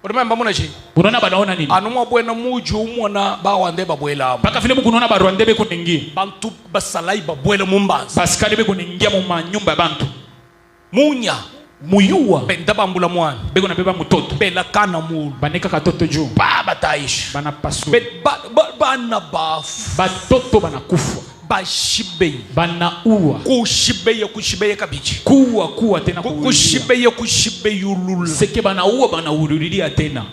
urememba muna chi unaona banaona nini anumwa bwena muju umona ba wande babwela paka vile mko unaona barwande beko ningia bantu basalai babwela mumbaza paskali beko ningia mu manyumba ya bantu munya muyuwa benda bambula mwana beko na beba mtoto bela kana mulu baneka katoto juu baba taish bana pasu bana bafu batoto banakufa bashibe banaua kushibeye kabichi kuwa tena kushibe yulul seke banaua banaurudia tena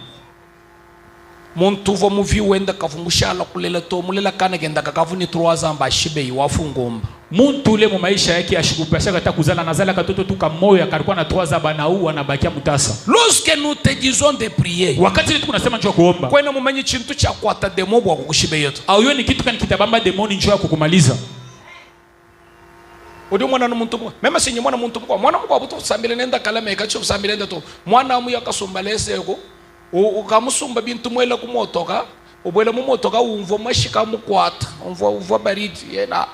muntu va muvi wenda kavungushala kulela to mulela kana genda kakavuni 3 ans bashibe wafungomba muntu ule mu maisha yake ashikupashaka hata kuzala nazala katoto tu kamoyo akarikuwa na 3 ans banaua na bakia mutasa lorsque nous te disons de prier wakati tunasema njoo kuomba kwena mumanyi chintu cha kwata demo bwa kushibe yetu au hiyo ni kitu kani kitabamba demoni njoo kukumaliza odi mwana na muntu mema sinye mwana muntu kwa mwana mko abuto sambile nenda kalame ikacho sambile nenda to mwana amu yakasumbalese ko ukamusumba bintu mwela kumotoka ubwela mumotoka umvo mashika mukwata umvo baridi yena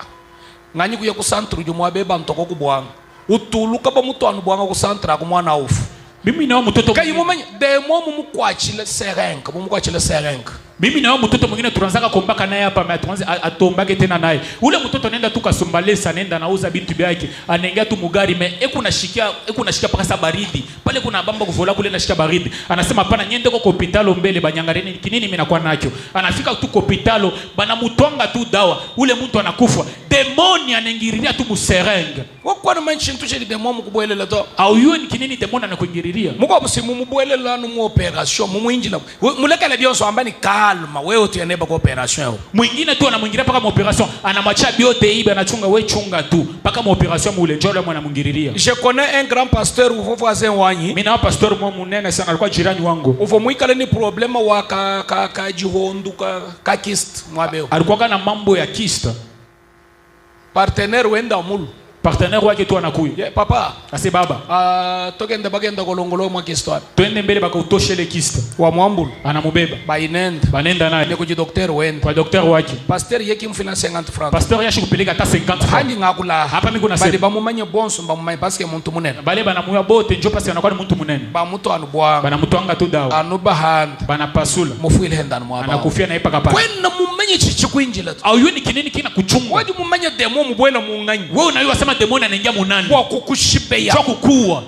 ngani kuya ku centre jo mwabeba ntoko kubwanga utuluka ba mutwana bwanga ku centre akumwana ufu mimi na mtoto kayi mumanya demo mumukwachile serenka mimi na mtoto mwingine tunaanza kuombaka naye hapa mais tuanze atombake tena naye ule mtoto nenda tu kasumbalesa nenda nauza bintu byake anaingia tu mugari mais eko nashikia paka sa baridi pale kuna bamba kuvola kule nashikia baridi anasema hapana nyende kwa hospitalo mbele banyangareni kinini mimi nakuwa nacho anafika tu hospitalo bana mutonga tu dawa ule mtu anakufa demoni anaingiriria tu muserenge wakwa na manchi ntuje demoni kubwelela to au hiyo ni kinini demoni anakuingiriria muko busimu mubwelela no mu operation mumuinjila mulekala bionso ambani kalma wewe utieneba kwa operation yao mwingine tu anamwingiria paka mu operation anamwacha biote ibe anachunga we chunga tu paka mu operation mule njole mwana mwingiriria je connais un grand pasteur ou voisin wanyi mimi na pasteur mwa munene sana alikuwa jirani wangu uvo muikala ni problema wa ka jihondu ka kist mwabeo alikuwa na mambo ya kista partenaire wenda mulu partenaire wake tu anakuya yeah, papa ase baba togenda bagenda kolongolo mwa kistwa twende mbele bakautoshele kista wa mwambulu anamubeba banenda naye ne kuji docteur wenda kwa docteur wake pasteur yeki mfina 50 francs pasteur yashi kupeleka hata 50 francs hani ngakula hapa mimi kuna bali bamumanye bonso bamumanye parce que muntu munene bale banamuya bote njo parce anakuwa ni muntu munene ba mutu anubwa banamutwanga tu dawa anubahand banapasula mufuile henda mwa ba anakufia na ipa kapana kwenda mumanye chichikwinjila au hiyo ni kinini kina kuchunga waje mumanye demo mubwela muunganyi wewe unaiwa sema demoni anaingia munani kwa kukushibeya kwa kukua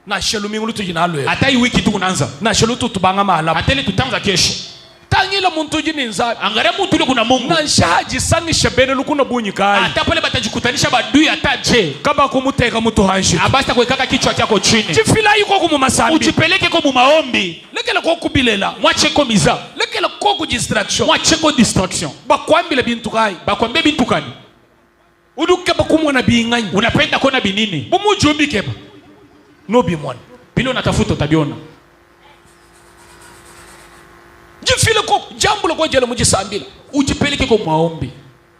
na shelu mingu tujinalo hata hii wiki tu kunaanza na shelu tutubanga mahala hata ile tutanza kesho tangila muntu jini nza angalia muntu ile kuna Mungu na shaji sangi shebene lukuna bunyi kai hata pale batajikutanisha badui hata je kaba kumuteka mutu hanshi abasta kuweka kichwa chako chini jifila yuko kumasambi ujipeleke kwa maombi lekela kwa kubilela mwache kwa miza lekela kwa ku distraction mwache kwa distraction bakwambile bintu kai bakwambie bintu kani udukeba kumwana binganyi unapenda kuona binini bumujumbi keba no bimwana bila unatafuta utabiona jifile ko jambo lako jela mujisambila ujipeleke kwa maombi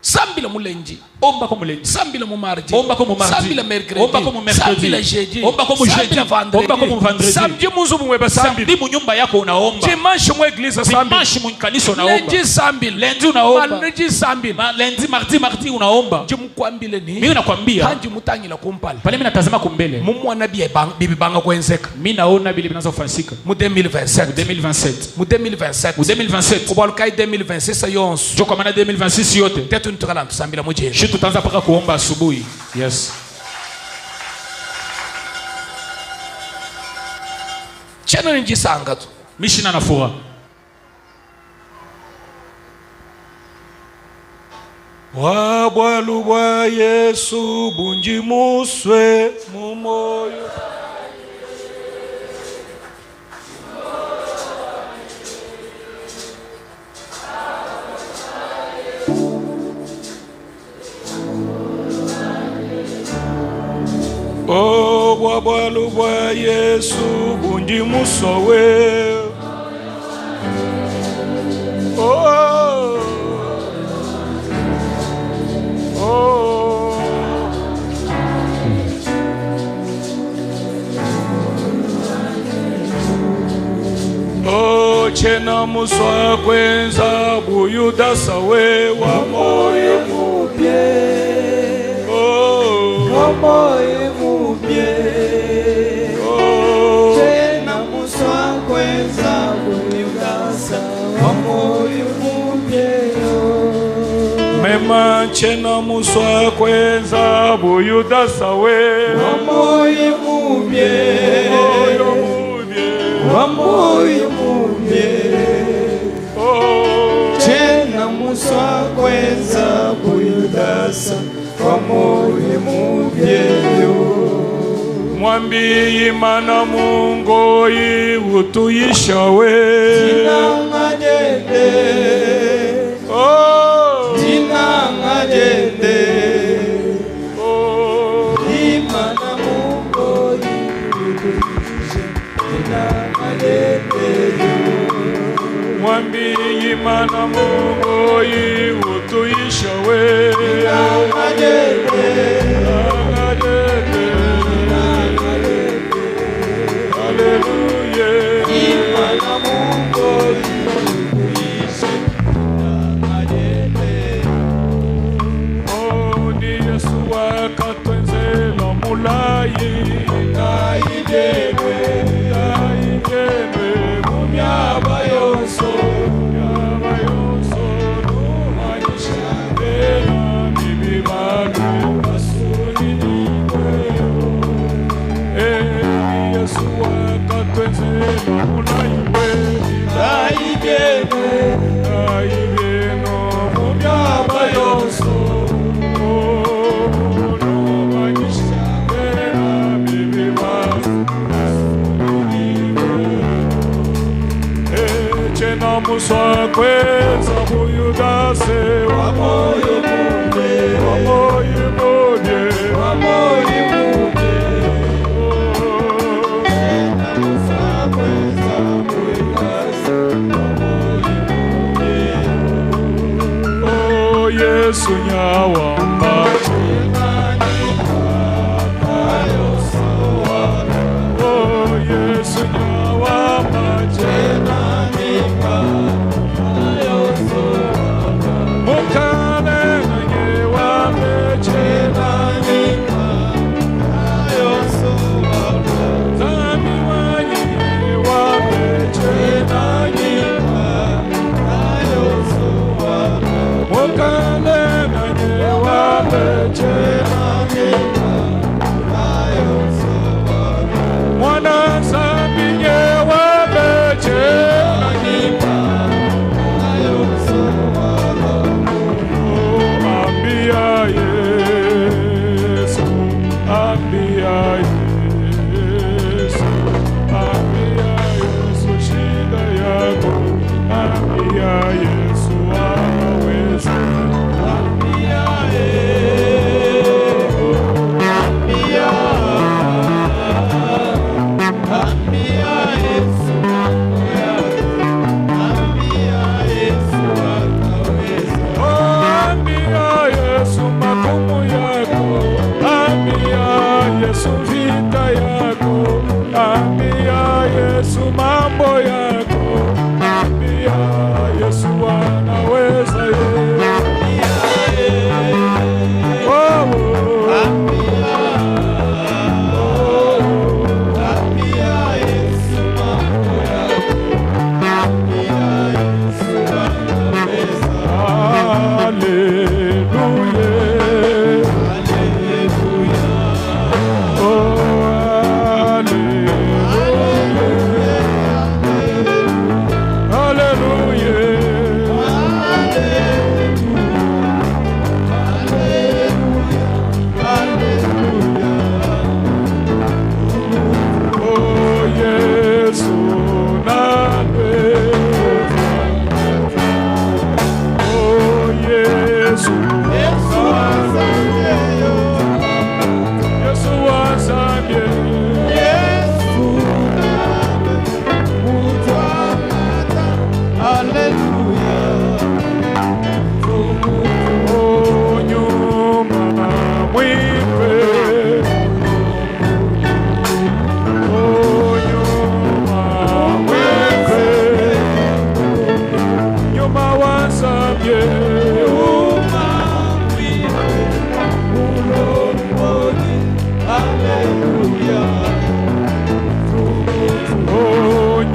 sambila mulenji omba kwa mulenji sambila mu mardi omba kwa mu mardi sambila mercredi omba kwa mu mercredi sambila jeudi omba kwa mu jeudi omba kwa mu vendredi samedi munzu mweba sambila samedi mu nyumba yako unaomba dimanche mu eglise sambila dimanche mu kanisa unaomba lundi sambila lundi unaomba mardi sambila lundi mardi unaomba jimkwambile ni mimi nakwambia hanji mutangila kumpala pale mimi natazama kumbele mumwana bibi banga kwenzeka mimi naona bile binaanza kufanisika mu 2027 mu 2027 kubalukai 2026 yonso jo kwa maana 2026 yote tetu nitukala tusambila mujeni shi tutaanza paka kuomba asubuhi yes cheno njisanga tu mishina na furaha. Wabwalu bwa Yesu bunji muswe mumoyo. Oh, wabwalu bwa Yesu bunji musowe. Oh, oh, oh, chena muswa kwenza buyudasa we wa moyo mupye. Oh, wa moyo mupye. oh, Chena muswa kwenza buyudasa wa moyo mupye. mema chena muswa kwenza buyudasa we Wa moyo mupye. moyo mupye. Wa moyo mupye. Oh, Chena muswa kwenza buyudasa wa moyo mupye. mwambi imana Mungu iwutuyisha we. Tinangajende, Oh, tinangajende, oh, imana Mungu iwutuyisha. Tinangajende, mwambi imana Mungu iwutuyisha we. tinangajende, Hallelujah. imana Mungu iwutuyisha. Tinangajende. Oh, ni Yesu wakatwenzela mulayi. Naidebe, Naidebe, myaba yonso, myaba yonso, numanyisha ela mibibalo basuni nikweo. Ni Yesu wakatwenzela mulayi we. naidebe, Naibeno myaba yonso, oh, numanyisha ela mibibalo chena muswa kweza buyudase wa moyo mupye, wa moyo mupye. wa moyo mupye. Chena muswa kweza buyudasa, wa moyo mupye. Oh, Yesu nyawamba. Oh, Yesu nyawamba. Mukane nanyewambe chena. Zami wanyewambe chena. Mukane nanyewambe chena. Mwana zambi nyewambe chena. Ambia Yesu, ambia Yesu, ambia Yesu shida yako, ambia Yesu anaweza. Ambia Yesu, ambia, ambia Yesu, ambia Yesu anaweza. Ambia Yesu magumu yako, ambia Yesu vita yako, ambia Yesu mambo yako, ambia Yesu anaweza oh, oh. Hallelujah. Oh, hallelujah.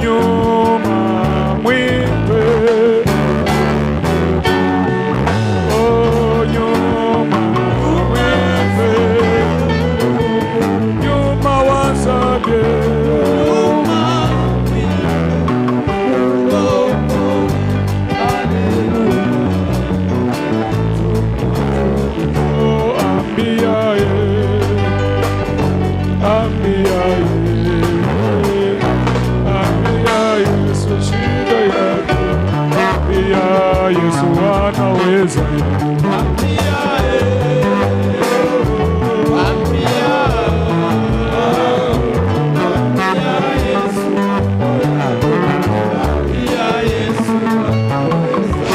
nyuma mwipe, nyuma mwipe, nyuma wasabye, Yesu anaweza.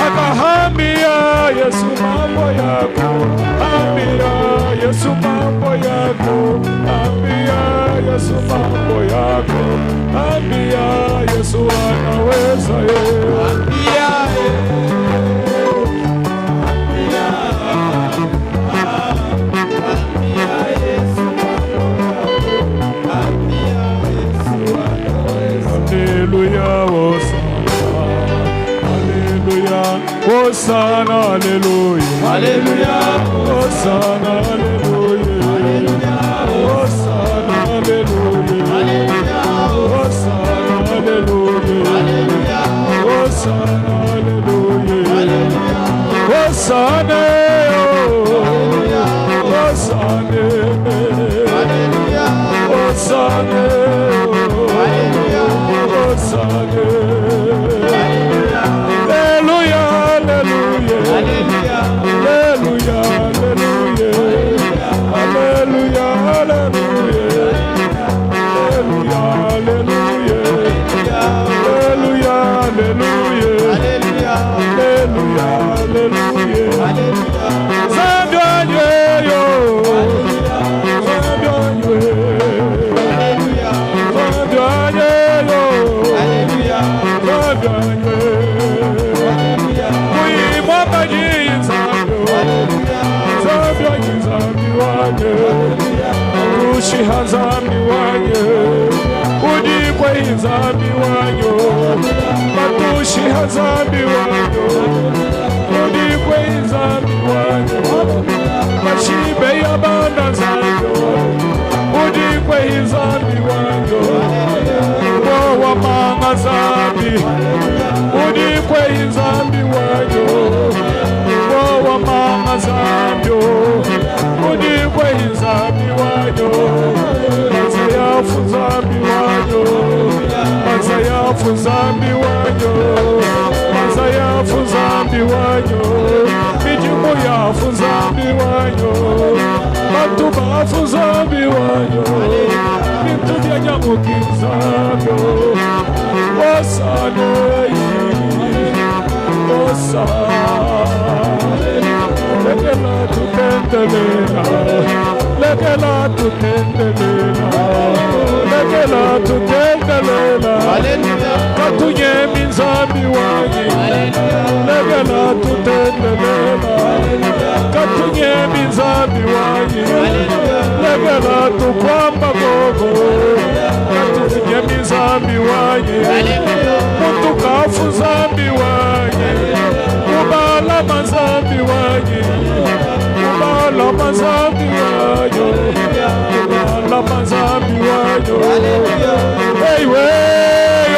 Akaambia Yesu mambo yako, ambia Yesu mambo yako, ambia Yesu mambo yako, ambia Yesu anaweza Hosanna, hallelujah, hallelujah, Hosanna, hallelujah, Hosanna, hallelujah, Hosanna, hallelujah, Hosanna, hallelujah, Hosanna, Hosanna, Hosanna, Hosanna. Hazambi wanyo, udikwe izambi wanyo, matushi hazambi wanyo, udikwe izambi wanyo, mashibe ya banda zanyo, udikwe izambi wanyo, wawa manga zambi, udikwe izambi wanyo, wawa manga zambi, udikwe izambi wanyo. Zambi wanyo, Mazayafu zambi wanyo, Mazayafu zambi wanyo, Mijumu yafu zambi wanyo, Matubafu zambi wanyo, Mintubya nyamukizabyo, Osane, Osane, Lekela tutendelena, Lekela tutendelena, Lekela tutendelena, Katunye minzambi wanyi, Lekela tutendelena, Katunye minzambi wanyi, Lekela tukwamba gogo, Katunye minzambi wanyi, Mutukafu zambi wanyi, Kubala mazambi wanyi, Kubala mazambi wanyi, Kubala mazambi wanyi, hey way,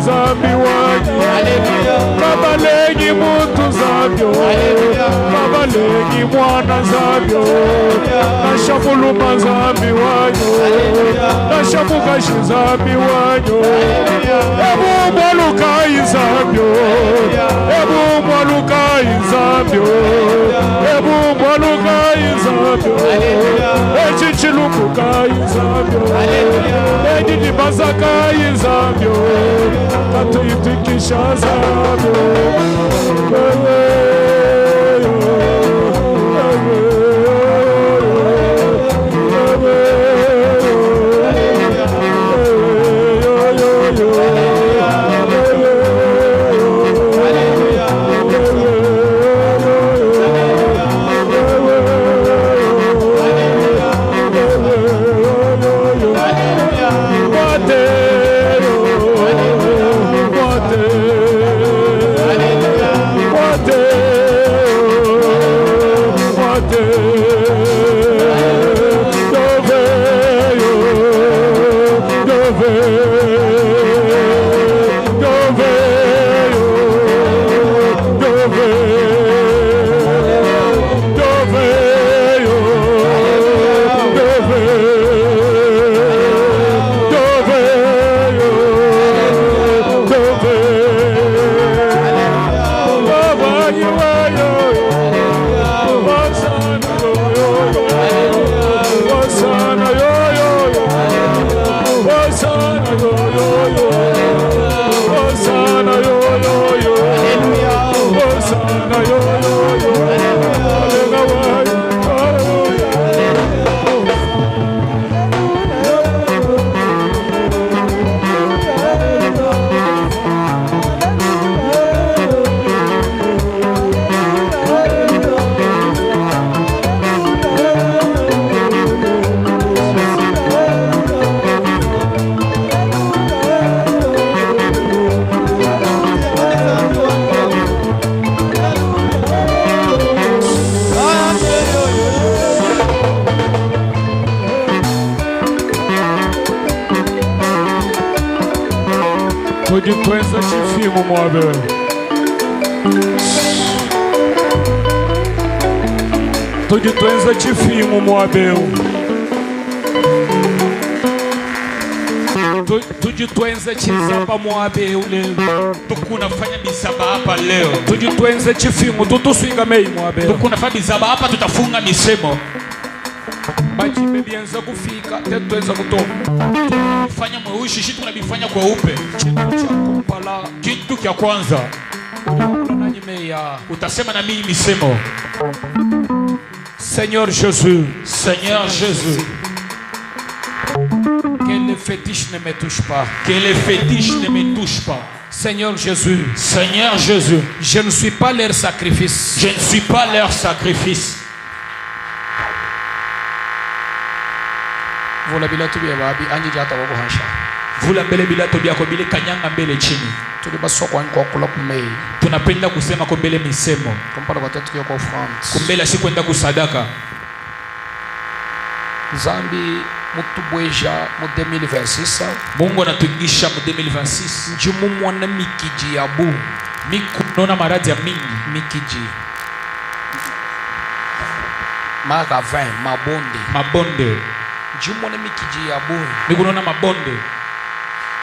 zambi wanyi, Baba lengi mutu zabyo, Baba lengi mwana zabyo, Nashafuluma zambi wanyo, Nashafukashi zambi wanyo, Ebu mwaluka izabyo, Ebu mwaluka izabyo, Ebu mwaluka izabyo, Echichilumuka izabyo, Adidi bazaka yizambyo Tatuyitikisha zambyo Tujitwenza chifimu mwabe Tujitwenza chifimu mwabe Tujitwenze chizaba mwabe ule Tukuna fanya misaba hapa leo. Tujitwenze chifimu tutuswinga mei mwabe Tukuna fanya misaba hapa tutafunga misemo. Bajibe bienza kufika tetwenza kutoka Fanya mweushi shitu tunabifanya kwa upe. Kitu kya kwanza utasema na mimi misemo. Seigneur Jésus, Seigneur Jésus, que le fétiche ne me touche pas. Que les fétiches ne me touchent pas. Seigneur Jésus, Seigneur Jésus, je ne suis pas leur sacrifice. Je ne suis pas leur sacrifice. Vula bila tubia babi anji jata wako hansha. Vula mbele bila tubia kwa bile kanyanga mbele chini. Tulibasoko kwa kula kumei. Tunapenda kusema kwa mbele misemo. Tumpala kwa tatu kwa France. Kumbela si kwenda kusadaka. Zambi mutubweja mu 2026. Mungu anatuingisha mu 2026. Njimu mwana mikiji ya bu. Mikunona maradhi ya mingi. Mikiji. Magavin, mabonde. Mabonde. Njimu mwana mikiji ya bu. Mikunona mabonde.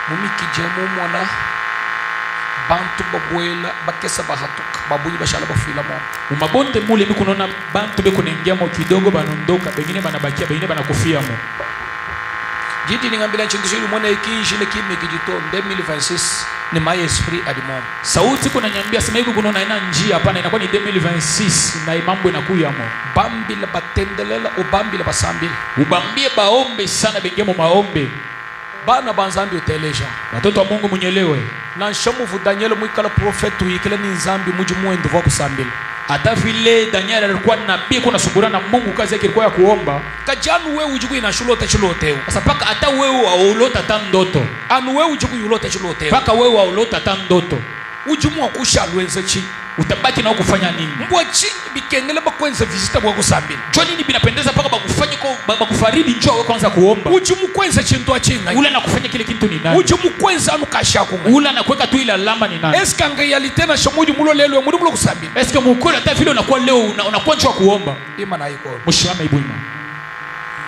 Mumikiji ya mwana bantu babwela bakesa bahatuka babuyi bashala bafila mo umabonde mule mikunona bantu bekunengia mo kidogo banondoka bengine banabakia bengine banakufia mo jidi ningambila chingishiru mwana ikishile kimi kijito 2026 ni my esprit adimo sauti kuna nyambia sema hivi kunona ina njia hapana inakuwa ni 2026 na mambo inakuya mo bambi la batendelela ubambi la basambi ubambie baombe sana bengine mo maombe bana banzambi uteleja watoto wa Mungu munyelewe na nshamu vu Daniel mwikala profetu yikile ni nzambi muji mwendo wa kusambila hata vile Daniel alikuwa nabii kuna subura na Mungu kazi yake ilikuwa ya kuomba kajanu wewe ujiku ina shulota chilote sasa paka hata wewe waulota tandoto anu wewe ujiku yulota chilote paka wewe waulota tandoto ujimu akusha lwenza chi utabaki na kufanya nini mbwa chi bikengele bakwenza visita bwa kusambila jo nini binapendeza paka bakufanye kwa bakufaridi njoo wewe kwanza kuomba ujimu kwenza chintu achinga ule anakufanya kile kitu ni nani ujimu kwenza anu kashako ule anakuweka tu ile alama ni nani eska ngayalite na shamuji mulo lelo muri mulo kusambila eska mukole hata vile unakuwa leo unakuwa njoo kuomba ima na iko mshama ibwima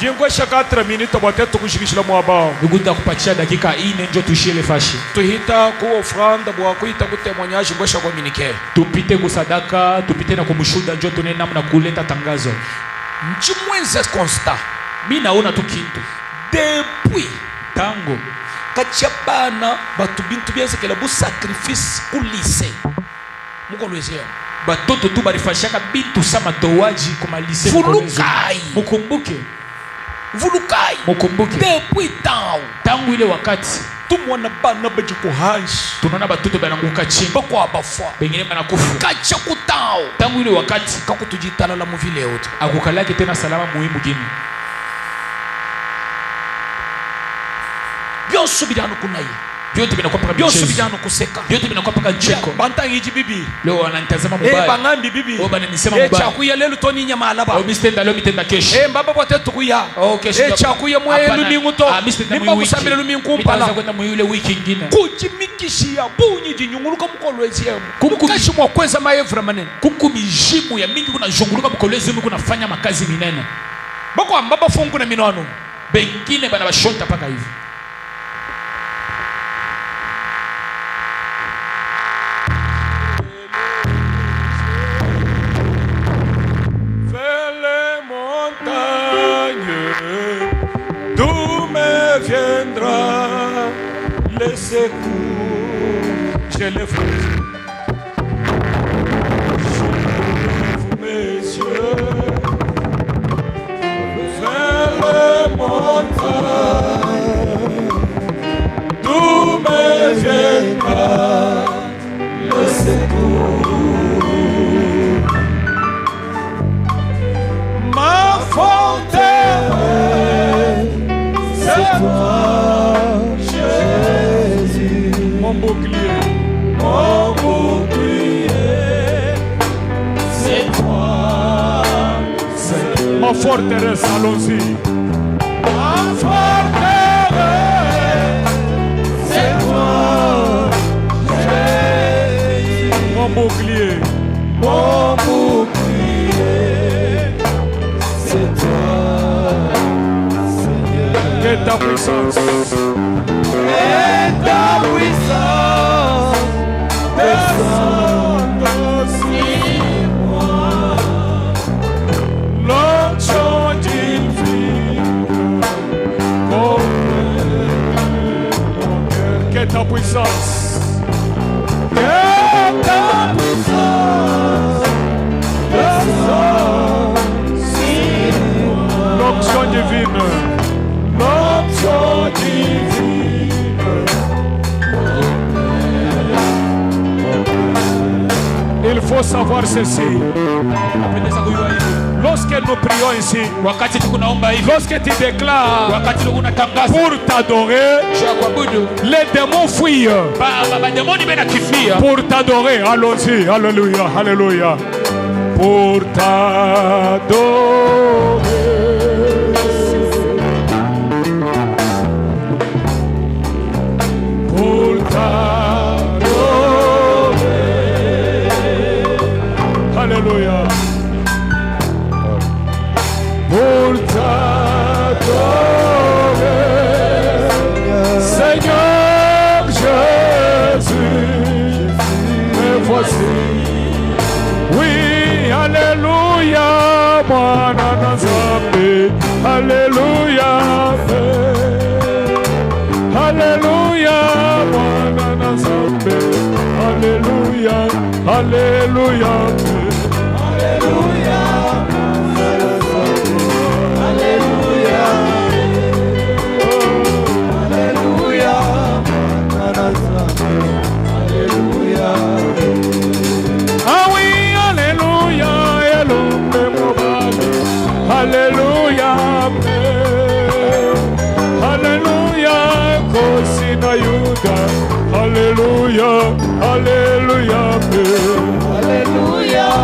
Jingwesha 4 minutes botetu kushikishila mwabao. Nikuta kupatia dakika 4 njo tushie le fashi. Tuhita ku offrande bwa kuita ku témoignage ngwesha communiquer. Tupite kusadaka, tupite na kumushuda njo tune namna kuleta tangazo. Nchimwenze constat. Mimi naona tu kintu. Depuis tango kachabana batu bintu byazekela bu sacrifice ku lycée. Muko lwezea. Batoto tu barifashaka bintu sama towaji kuma lycée. Vulukai. Mukumbuke. Vulukai. Mukumbuke. Depuis tangu ile wakati tumwana bana baji kuhanshi. Tunaona batoto bananguka chini. Bako abafa. Bengine banakufa. Kacha kutao. Tangu ile wakati kakutujitala la muvile yote. Akukalaki tena salama muhimu gini. Byoso bidano kunaye. Vyote vinakuwa paka byoso bidano kuseka. Vyote vinakuwa paka cheko. Bantangiji bibi. Leo wananitazama mubaya. Bangambi bibi. Bananisema mubaya. Chakuya lelo toni nyama alaba. Mistenda leo mitenda kesho. Mbaba bote tukuya. Kesho. Chakuya mwelu ninguto. Nimba kusambira luminkumpala. Mitaanza kwenda muyule wiki nyingine. Kujimikishia bunyi jinyunguluka mkolweziyemu. Kukashi mwa kweza maevra manene. Kuku mijimu ya mingi kuna junguluka mkolweziyemu kuna fanya makazi minene. Bako ambaba fungu na minoano. Bengine bana bashonta paka hivi. Les secours, je lève mes yeux vers les montagnes, d'où me viendra le secours. Ma fontaine, c'est toi. Mon bouclier, c'est toi, ma forteresse, allons-y. Ma forteresse, c'est toi, Jésus. Mon bouclier, c'est toi, Seigneur. Que ta puissance. Et ta puissance descend sur moi. L'onction divine, que ta puissance, descend sur moi. L'onction divine, l'onction divine. Il faut savoir ceci. Lorsque nous prions ici, lorsque tu déclares pour t'adorer, les démons fuient. Pour t'adorer, allons-y, alléluia, alléluia. Pour t'adorer. Pour t'adorer. Alléluia. Pour t'adorer, Seigneur Jésus, me voici. Oui, alléluia, Bwana Nzambe, alléluia, alléluia, Bwana Nzambe, alléluia, alléluia, alléluia. Alléluia, alléluia, Kosina Yuda, alléluia, alléluia, alléluia.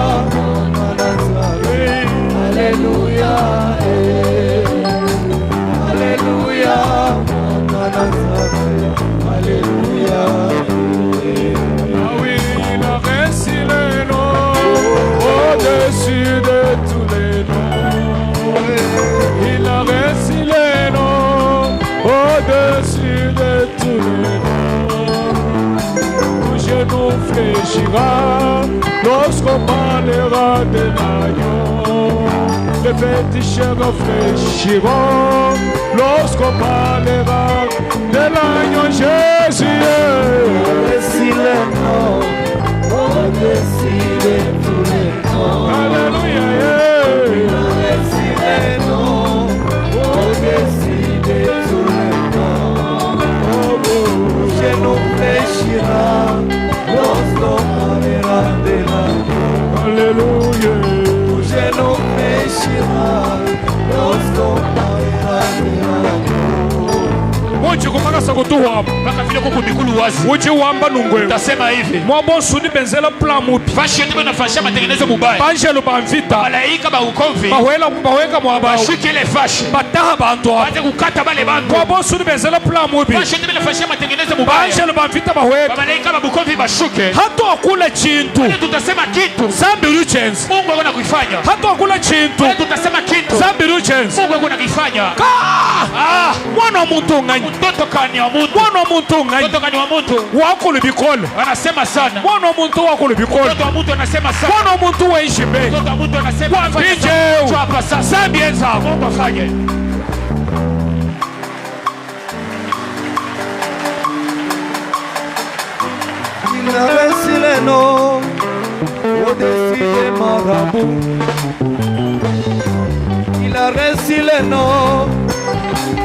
réjouira lorsqu'on parlera de l'agneau. Les féticheurs réfléchiront lorsqu'on parlera de l'agneau Jésus. Au-dessus les noms, au-dessus de tous les noms. Alléluia. Au-dessus les noms, au-dessus de tous les noms. Je nous fléchira lorsqu'on parlera de l'agneau. Alléluia. Je nous fléchira lorsqu'on parlera de l'agneau. Mochi kumakasa kutuhapa mpaka vile kuko mikulu wazi uchi wamba nungwe utasema hivi mwabonsuni benzela plan mupi fashi yote banafasha matengenezo mubaya banjelo banvita malaika ba ukomvi baweka mwabao bashuki ile fashi bataha bantu baje kukata bale bantu mwabonsuni benzela plan mupi fashi yote banafasha matengenezo mubaya banjelo banvita baweka malaika ba ukomvi bashuke hata akula chintu tutasema kitu zambi luchenzi Mungu akona kuifanya hata akula chintu tutasema kitu zambi luchenzi Mungu akona kuifanya mwana wa muntu ngani mtoto kani wa mtu mwana wa muntu ngani mtoto kani wa mtu wako libikole anasema sana mwana wa muntu wako libikole mtoto wa mtu anasema sana mwana wa muntu weishimbe mtoto wa mtu anasema wambije hapa sasa zambi enzako Mungu afanye Il a reçu les noms au-dessus des marabouts. Il a reçu les noms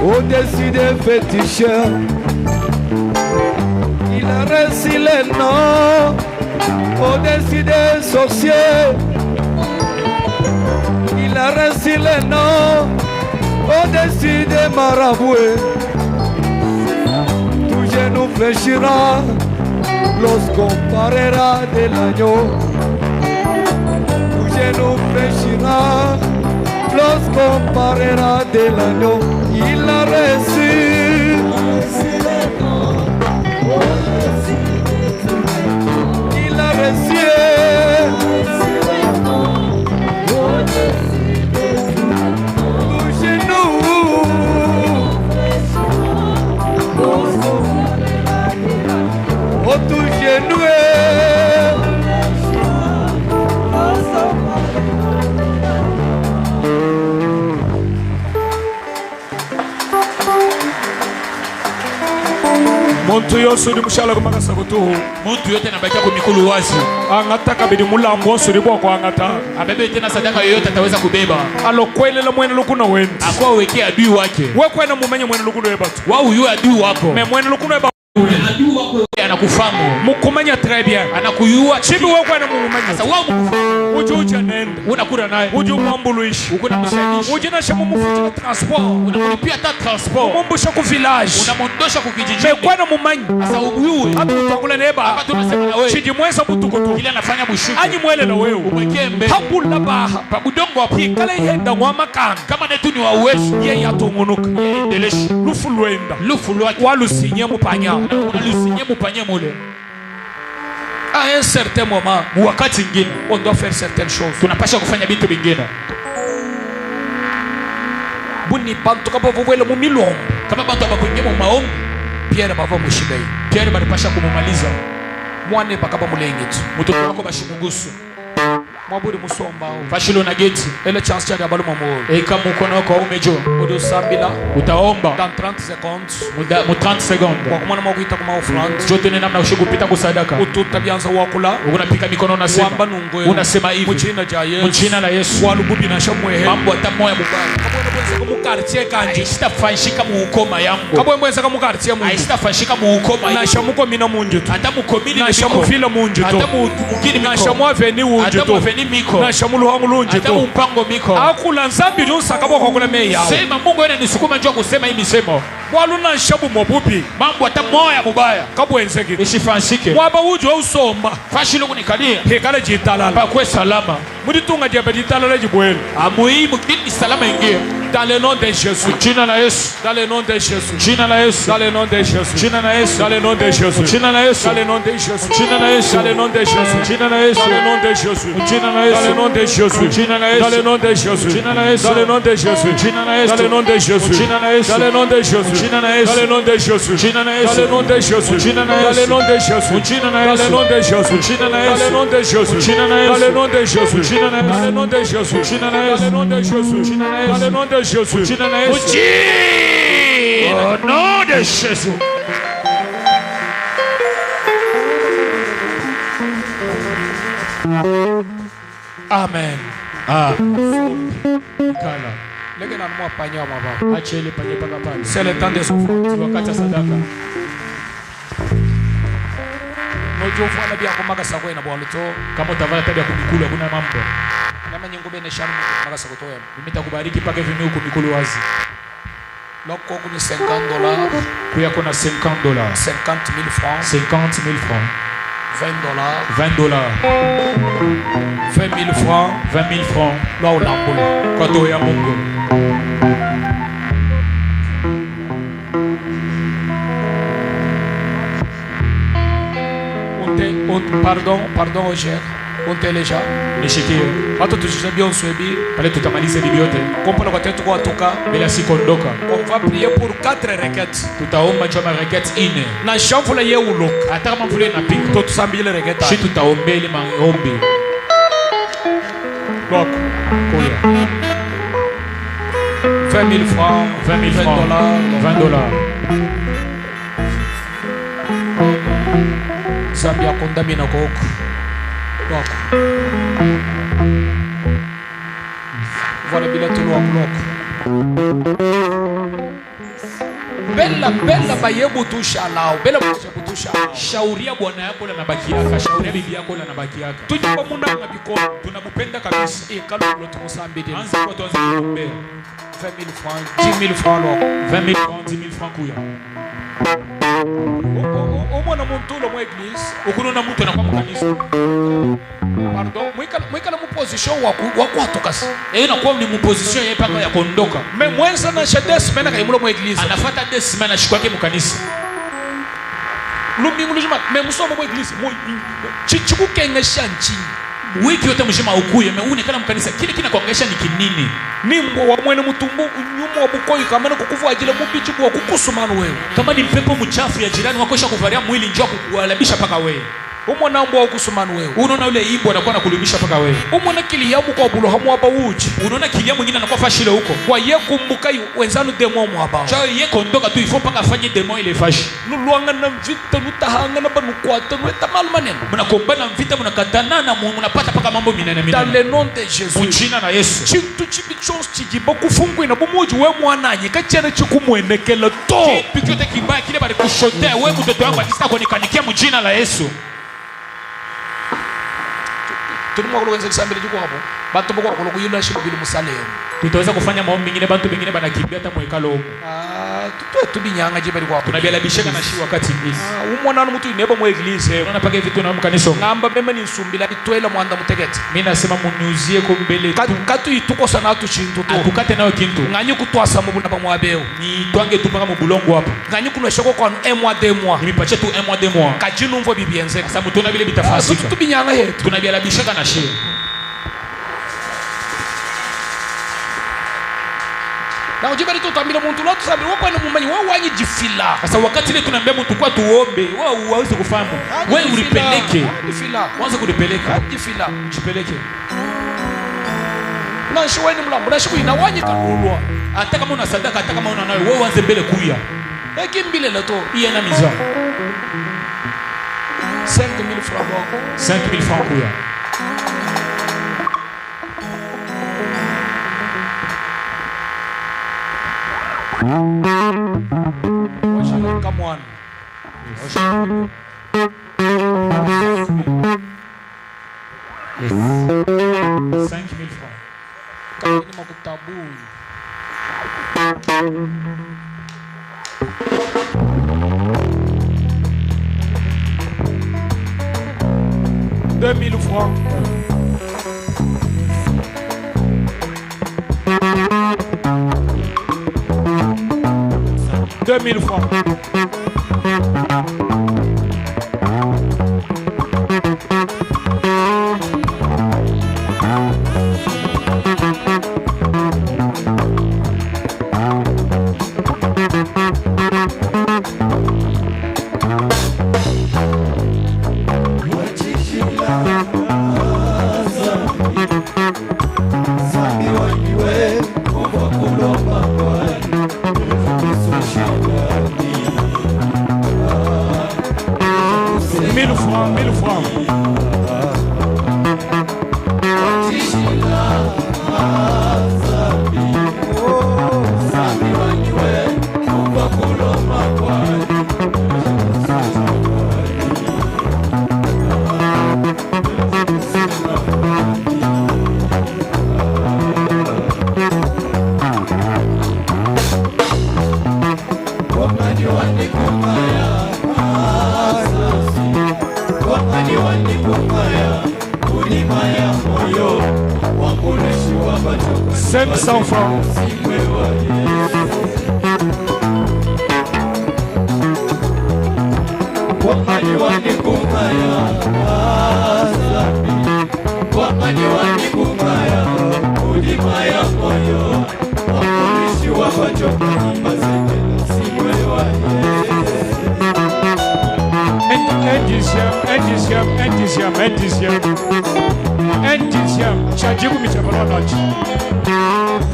au-dessus des féticheurs. Il a reçu les noms au-dessus des sorciers. Il a reçu les noms au-dessus des marabouts. Tout genou fléchira lorsqu'on parlera de l'agneau. Tout genou fléchira lorsqu'on parlera de l'agneau. Il a reçu. Il a reçu. Tout genou. Oh, tout genou. muntu yose uri mushala kumakasa kutuhu mtu yote anabakia kwa mikulu wazi angataka bidi mulambo wose uri bwako angata abebe tena sadaka yoyote ataweza kubeba alokwelela mwene lukuno wenu akwa wekea adui wake wekwena mumenye mwene lukuno webatu wao huyo adui wako me mwene lukuno webatu adui wako anakufamu mukumenya très bien anakuyua chibi wekwena mumumenya sasa wao uji uja nenda unakula naye uji umwambuluishi ukuna msaidishi ujinasha mumufuchila transport unamlipia hata transport mumbusha ku village unamondosha ku kijiji mekwena mumanyi sasa uyue hata utangula neba hapa tunasema na wewe chiji mwesa butukutu ile anafanya bushuki anyi mwelela wewe umwekee mbele habula baha pa budongo hapo kala ihenda ngwamakanga kama netu ni wa uwezo ye yatungunuka endeleshi lufu lwenda lufu lwake walusinye mupanya unalusinye mupanye mule à un certain moment wakati ngine on doit faire certaines choses tunapasha kufanya vitu vingine buni bantu kaba vuvwele mu milombo kama bantu abakuingia mu maombi Pierre bava mushibei Pierre balipasha kumumaliza mwane bakaba mulengetu mtoto wako bashimungusu mwaburi musombao fashilo na geti ele chance chali abalu mamoro eka mukono wako umejo odo sambila utaomba dans 30 secondes mu 30 secondes kwa kumana mwakuita kuma offrande zote ni namna ushikupita kusadaka ututa byanza wakula unapika mikono unasema wamba nungoyo unasema hivi muchina ja Yesu mchina la Yesu walububi na shamwehe mambo hata moya mubaya kabone bwenza mu quartier kanje sitafanyika mu ukoma yangu kabone bwenza mu quartier mu sitafanyika mu ukoma na shamuko mina munju hata mukomini na shamufila munju hata mugini na shamwaveni unju hata muveni miko na shamuluhangu lunju hata mpango miko akula nzambi lunsaka boko kula meya sema Mungu yeye nisukuma njoo kusema hii misemo waluna shabu mobupi mambo hata moya mubaya kabwenzeki isifanyike mwaba ujo usomba fashilo kunikalia hekale jitalala pa kwa salama muditunga jebe jitalala jibwele amuhimu kini salama ingie Dans le nom de Jésus. Jina la Yesu. Dans le nom de Jésus. Jina la Yesu. Dans le nom de Jésus. Jina la Yesu. Dans le nom de Jésus. Jina la Yesu. Dans le nom de Jésus. Jina la Yesu. Dans le nom de Jésus. Jina la Yesu. Dans le nom de Jésus. Jina la Dans Yesu. le nom de Jésus. Jina la Yesu. Dans le nom de Jésus. Jina la Yesu. Dans le nom de Jésus. Jina la Yesu. Dans le nom de Jésus. Jina la Yesu. Dans le nom de Jésus. Jina la Yesu. Dans le nom de Jésus. Jina la Dans Yesu. le nom de Jésus. Jina la Dans Yesu. le nom de Jésus. Jina la Dans Yesu. le nom de Jésus. Jina la Dans Yesu. le nom de Jésus. Jina la Dans Yesu. le nom de Jésus. Jina la Yesu. Dans le nom de Jésus. Jina la Dans Yesu. le nom de Jésus. Jina la Yesu. Dans le nom de Jésus. Jina la Yesu. Au nom de Jésus. Amen. Ah. Kala. Lege na mwa panya mwa. Achele panye paka pale. C'est le temps des offrandes. Wakati sadaka. Mojo fwana bia kumaka sakwe na bwaluto. Kama utavala tabia kumikulu hakuna mambo. Nyama nyingo bene shamu kumaka sakoto ya. Nimetakubariki paka hivi huko mikulu wazi. Loko kuni $50. Kuya kuna $50. 50,000 francs. 50 000 francs. $20. $20. 20,000 francs. 20 000 francs. Là au Lamboula. Kwa to ya Mungu. Pardon Roger. On téléja. Nishikie. Watu tujisha bien swebi. Pale tutamaliza bibi yote. Kompona kwa tetu kwa toka. Bila sikondoka. On va prier pour 4 requêtes. Tutaomba choma requête ine. Na shamfula ye ulok. Hata kama mvule na pika. To tusambile requête. Shi tutaombele maombi. Lok. Koya. 20,000 francs. 20 000 francs. $20. Zambia kondamina koko. Lok. Voilà bila tulu wa lok. Bella bayebu tushalao. Bella butusha. Shauria bwana yako na nabaki yaka. Shauria bibi yako na nabaki yaka. Tujipa muna ngabiko. Tunamupenda kabisa. Kalo lotu musambidi. Anza kwa tuanze kuombea. 20,000 francs. 10,000 francs lok. 20 000 francs, 10 000 francs kuya. Omwana muntu lo mu église. Ukunona mtu anakuwa mkanisa. Pardon. Mwikala mu position wa kwatokasi. Inakuwa ni muposition yeye paka ya kuondoka. Mais mwenza na shades mena kaimulo mu église. Anafuata des semaines ashikwake mkanisa. Lumbingu lujuma mais musomo mu église. Chichikukenga shanchi. Wiki yote mshima ukuye meune kana mkanisa kile kina kuangaisha ni kinini nimbo wa mwene mutumbu nyuma wa bukoyi kama kukuvu ajile mubichi bwa kukusumana wewe kama ni mpepo mchafu ya jirani wakosha kuvalia mwili njoo kukualabisha paka wewe umona mbo wa kusumana wewe unaona yule ibo anakuwa anakulimisha paka wewe umona kiliyamu kwa bulo hamu hapa uji unaona kiliyamu mwingine anakuwa fashile huko kwa ye kumbuka wenzanu demo mu hapa chao ye kondoka tu ifo paka afanye demo ile fashi nuluanga na vita nutahanga na banu kwata nweta malmaneno mnakombana vita mnakatana na mnapata paka mambo minene minene dans le nom de Jésus mjina na Yesu chintu chibichons chigiba kufungwa na bumuji we mwananye kachana chikumwenekela to kitu kyote kibaya kile bali kushotea wewe mtoto wangu akisema kunikanikia mjina la Yesu tulimo kulowenza kisambele chiko hapo bantu bako kulokuyula shibo bilu musalemu tutaweza kufanya maombi mengine bantu bengine banakimbia hata mwekalo huko tubinyanga je bali kwa tunabialabishaka na shi wakati mbili umwana mtu ineba mu église unaona paka vitu na mkanisa ngamba mema ni nsumbila itwela mwanda mutegete mimi nasema munyuzie ko mbele tu katu ituko sana tu chintu to akukate nayo kintu nganyi kutwasa mu buna bamwabeo ni twange tu paka mu bulongo hapa nganyi kunweshoko kwa 1 mois 2 mois nimepatia tu 1 mois 2 mois kajinu mvo bibienze sasa mtuna vile bitafasika tubinyanga yetu tunabialabishaka na shi na ujibali tu tambila muntu lotu sabi wako ni mumanyi wewe wanyi jifila sasa wakati ile tunaambia mtu kwa tuombe wewe uweze kufahamu wewe ulipeleke jifila kwanza kulipeleka jifila jipeleke na shweni mlambo na shiku ina wanyi kanulwa hata kama una sadaka hata kama una nayo wewe uanze mbele kuya kimbile la to iye na miza 5,000 francs 5,000 francs kuya Come on. Yes. 5,000 francs. Kaya ni makutabu. $2,000 francs. 2000 francs.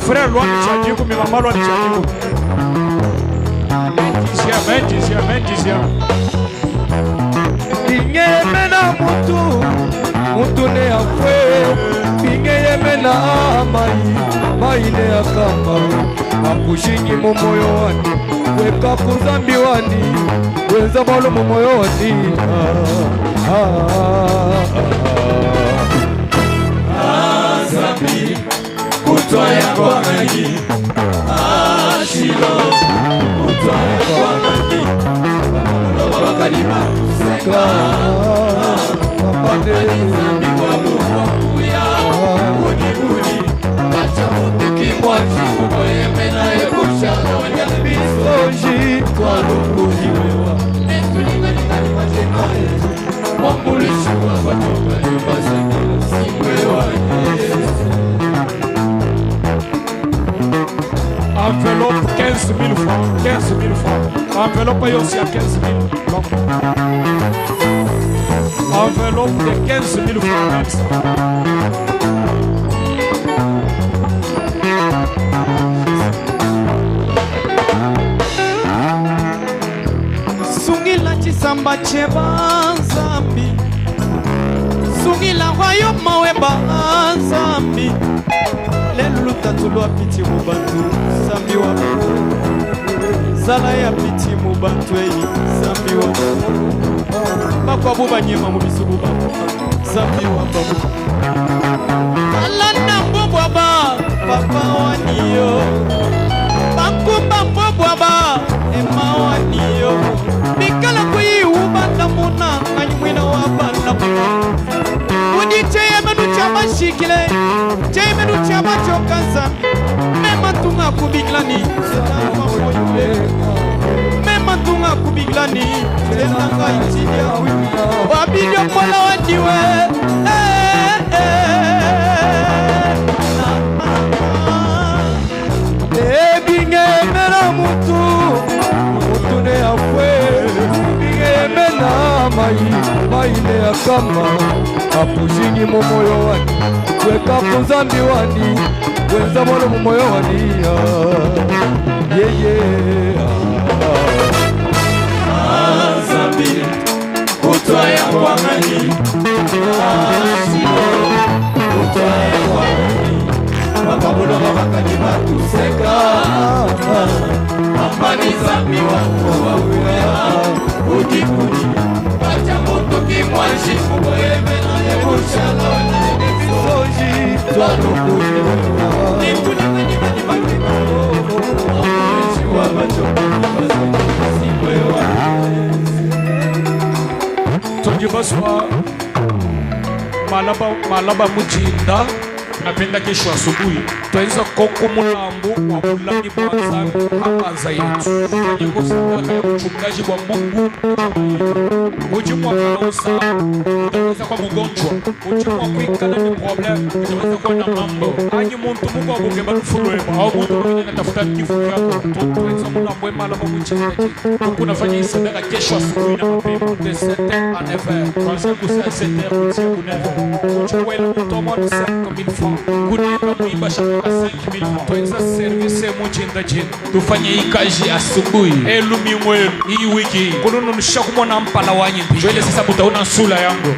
Frère Loan Tchadikou, mais maman Loan Tchadikou. Un dixième. Binge mena mutu ne afwe. Binge mena mai ne akamba. Akushinyi momoyo wani, weka kuzambi wani, weza balo momoyo wani. Zambi, kutoya kwa nani? Ashilo, kutoya kwa nani? Wakalima seka, wapande zambi kwa lukuya, unibuni, bacha mutuki mwachi, ukoyeme na yekusha, wanyana bisoji, kwa lukuhi wewa, netulinga ningani majema yetu, wamulishi wa watoka yubaza kila siwe wa Yesu. Enveloppe 15 000 francs. 15 000 francs. Enveloppe aussi à 15 000. Enveloppe de 15 000 francs. Sungila chisamba cheba zambi, sungila wayo maweba zambi. Lelu tatulu apiti mubantu zambi wa zala ya piti mubantu zambi wa bakwa buba nyema mubisu buba zambi wa babu alana mbobwa ba papa waniyo bakumba mbobwa ba ema waniyo mikala kuyi ubanda muna nganyimwina wabanda muna udi cheye menu chama shikile cheye menu chama chokanza mema tunga kubiglani mema tunga kubiglani tenanga ichidia wabidio pola wadiwe binge mena mutu ne afwe binge mena mai ne akama apushingi momoyo wani weka kuzambi wani wenza mono momoyo wani yeye Zambi kutoya kwa nani? Ashilo kutoya kwa nani? Makabulo mabakani batuseka Amani zambi wako wawea Udikuni Bacha moto kimwanshi Mugoyeme na yebushala Wanene bisoji Twanukuni Nituni meni meni meni Amuneshi wabachoka Sikwe wa Tongi baswa malaba mujinda Napenda kesho asubuhi Tuweza koko mulambu wa mulani mwanzani hamanza yetu. tufanye kosa ya uchungaji wa Mungu. Ujimu wa kanosa, Utaweza kwa mgonjwa, ujimu wa kuikana ni problem. utaweza kuwa na mambo Anyi muntu mungu wa bugeba nufulwema. au mtu mwingine anatafuta kifo chako. Tuweza mulambu emala mamuchindaki. Mungu unafanya hii sadaka kesho asubuhi na mapema. De 7h à 9h. Kwanza kusaa 7h kutia kuneva. Ujimu wa mutomo ni 5,000 francs. Kunipa kuiba shaka 5,000 francs. Tuweza service muchindaki. Tufanye hii kazi asubuhi. Elumi mwelu. Hii wiki Kulunu nishakumona mpala wanyi mpi. Joele sasa mutaona sura yangu.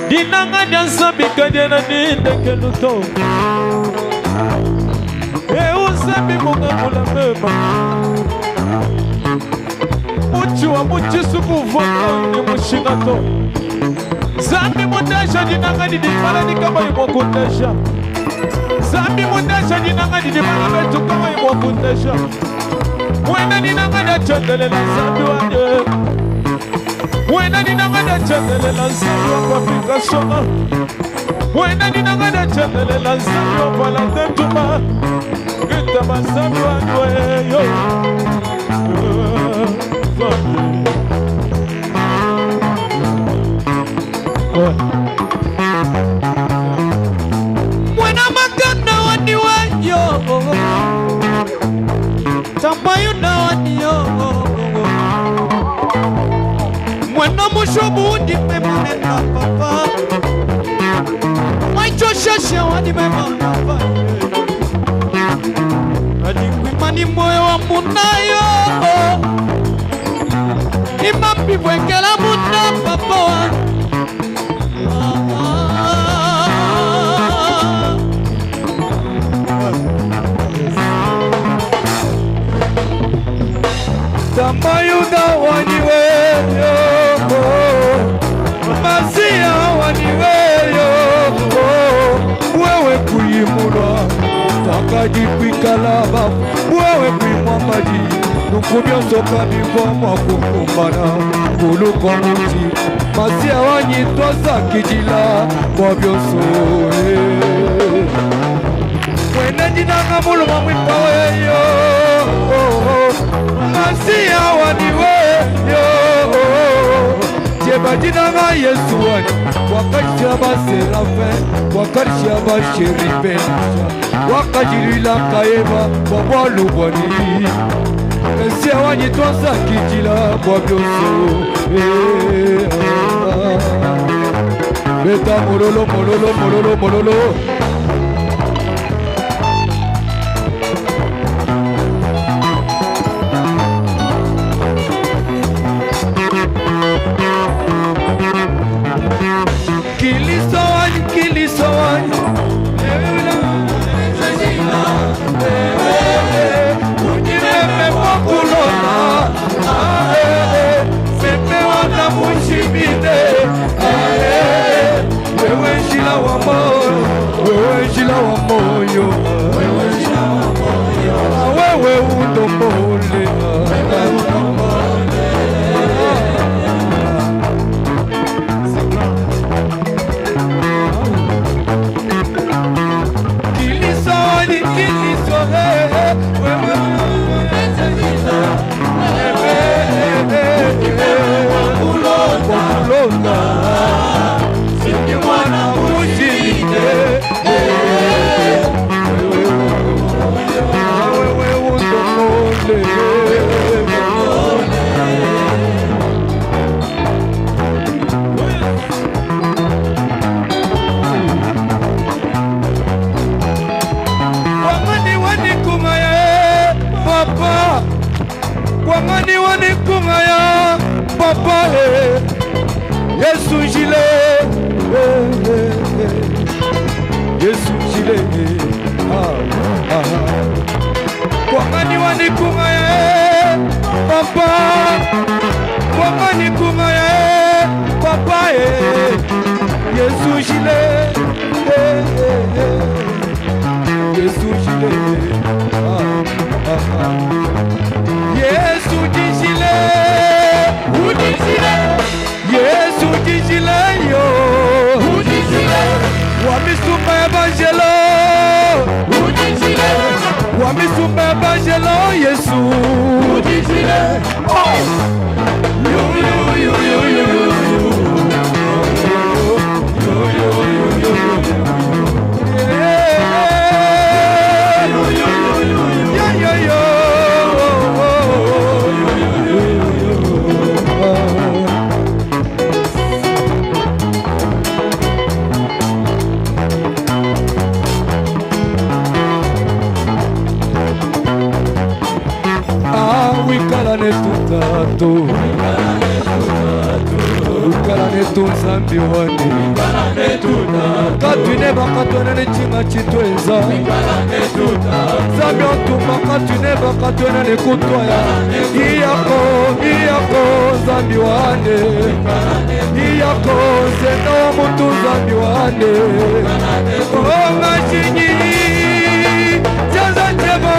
Dinanga nyansa bikanyana nindeke luto Eusebi munga mula mema Muchi wa muchi suku vono ni mushinato Zambi mundesha dinanga didimala ni kama imo kundesha Zambi mundesha dinanga didimala betu kama imo kundesha Mwena dinanga da chandelela zambi wanye Wena dinangada chandelela nzambi wakwafika sona Wena dinangada chandelela nzambi wavalate tuma Gita mazambi wanweyo Wena maganda waniweyo Tambayuna waniyo Mwana mushubundi memunena papa Maicho shashe wadi memana papa Adikwimani moyo wa munayo Imambi wekela muna papa Tambayuda waniweyo Masia waniweyo Wewe kuimura Takadi kuikalaba Wewe kuimwamadi Nukubyo soka bivwa mwakukumbana Kuluko muti Masia wanyitwa sakijila Mwabyoso Wene jinanga muluma mwipaweyo Masia waniweyo Jebadinanga Yesu wani Wakajia ba serafe Wakajia ba sheribe Wakajirila kaeba Wabalu wani Masia wani twanza kijila Mwabyoso Beta mololo mololo mololo mololo wewe utombole Wangani wanikunga ya papa Yesu jile Jile Kwangani wanikunga ye Papa Kwangani kunga ye Papa Yesu Jile Yesu Jile Yesu Jile Yesu Jile yo Wamisumba Evangelo Wamisumba Evangelo Yesu Ukalane tu zambi wani Katune bakatone ne chima chitweza Zambi otuma katune bakatone ne kutwaya Iyako zambi wane Iyako zeno mutu zambi wane Onga chinyi Jaza chemo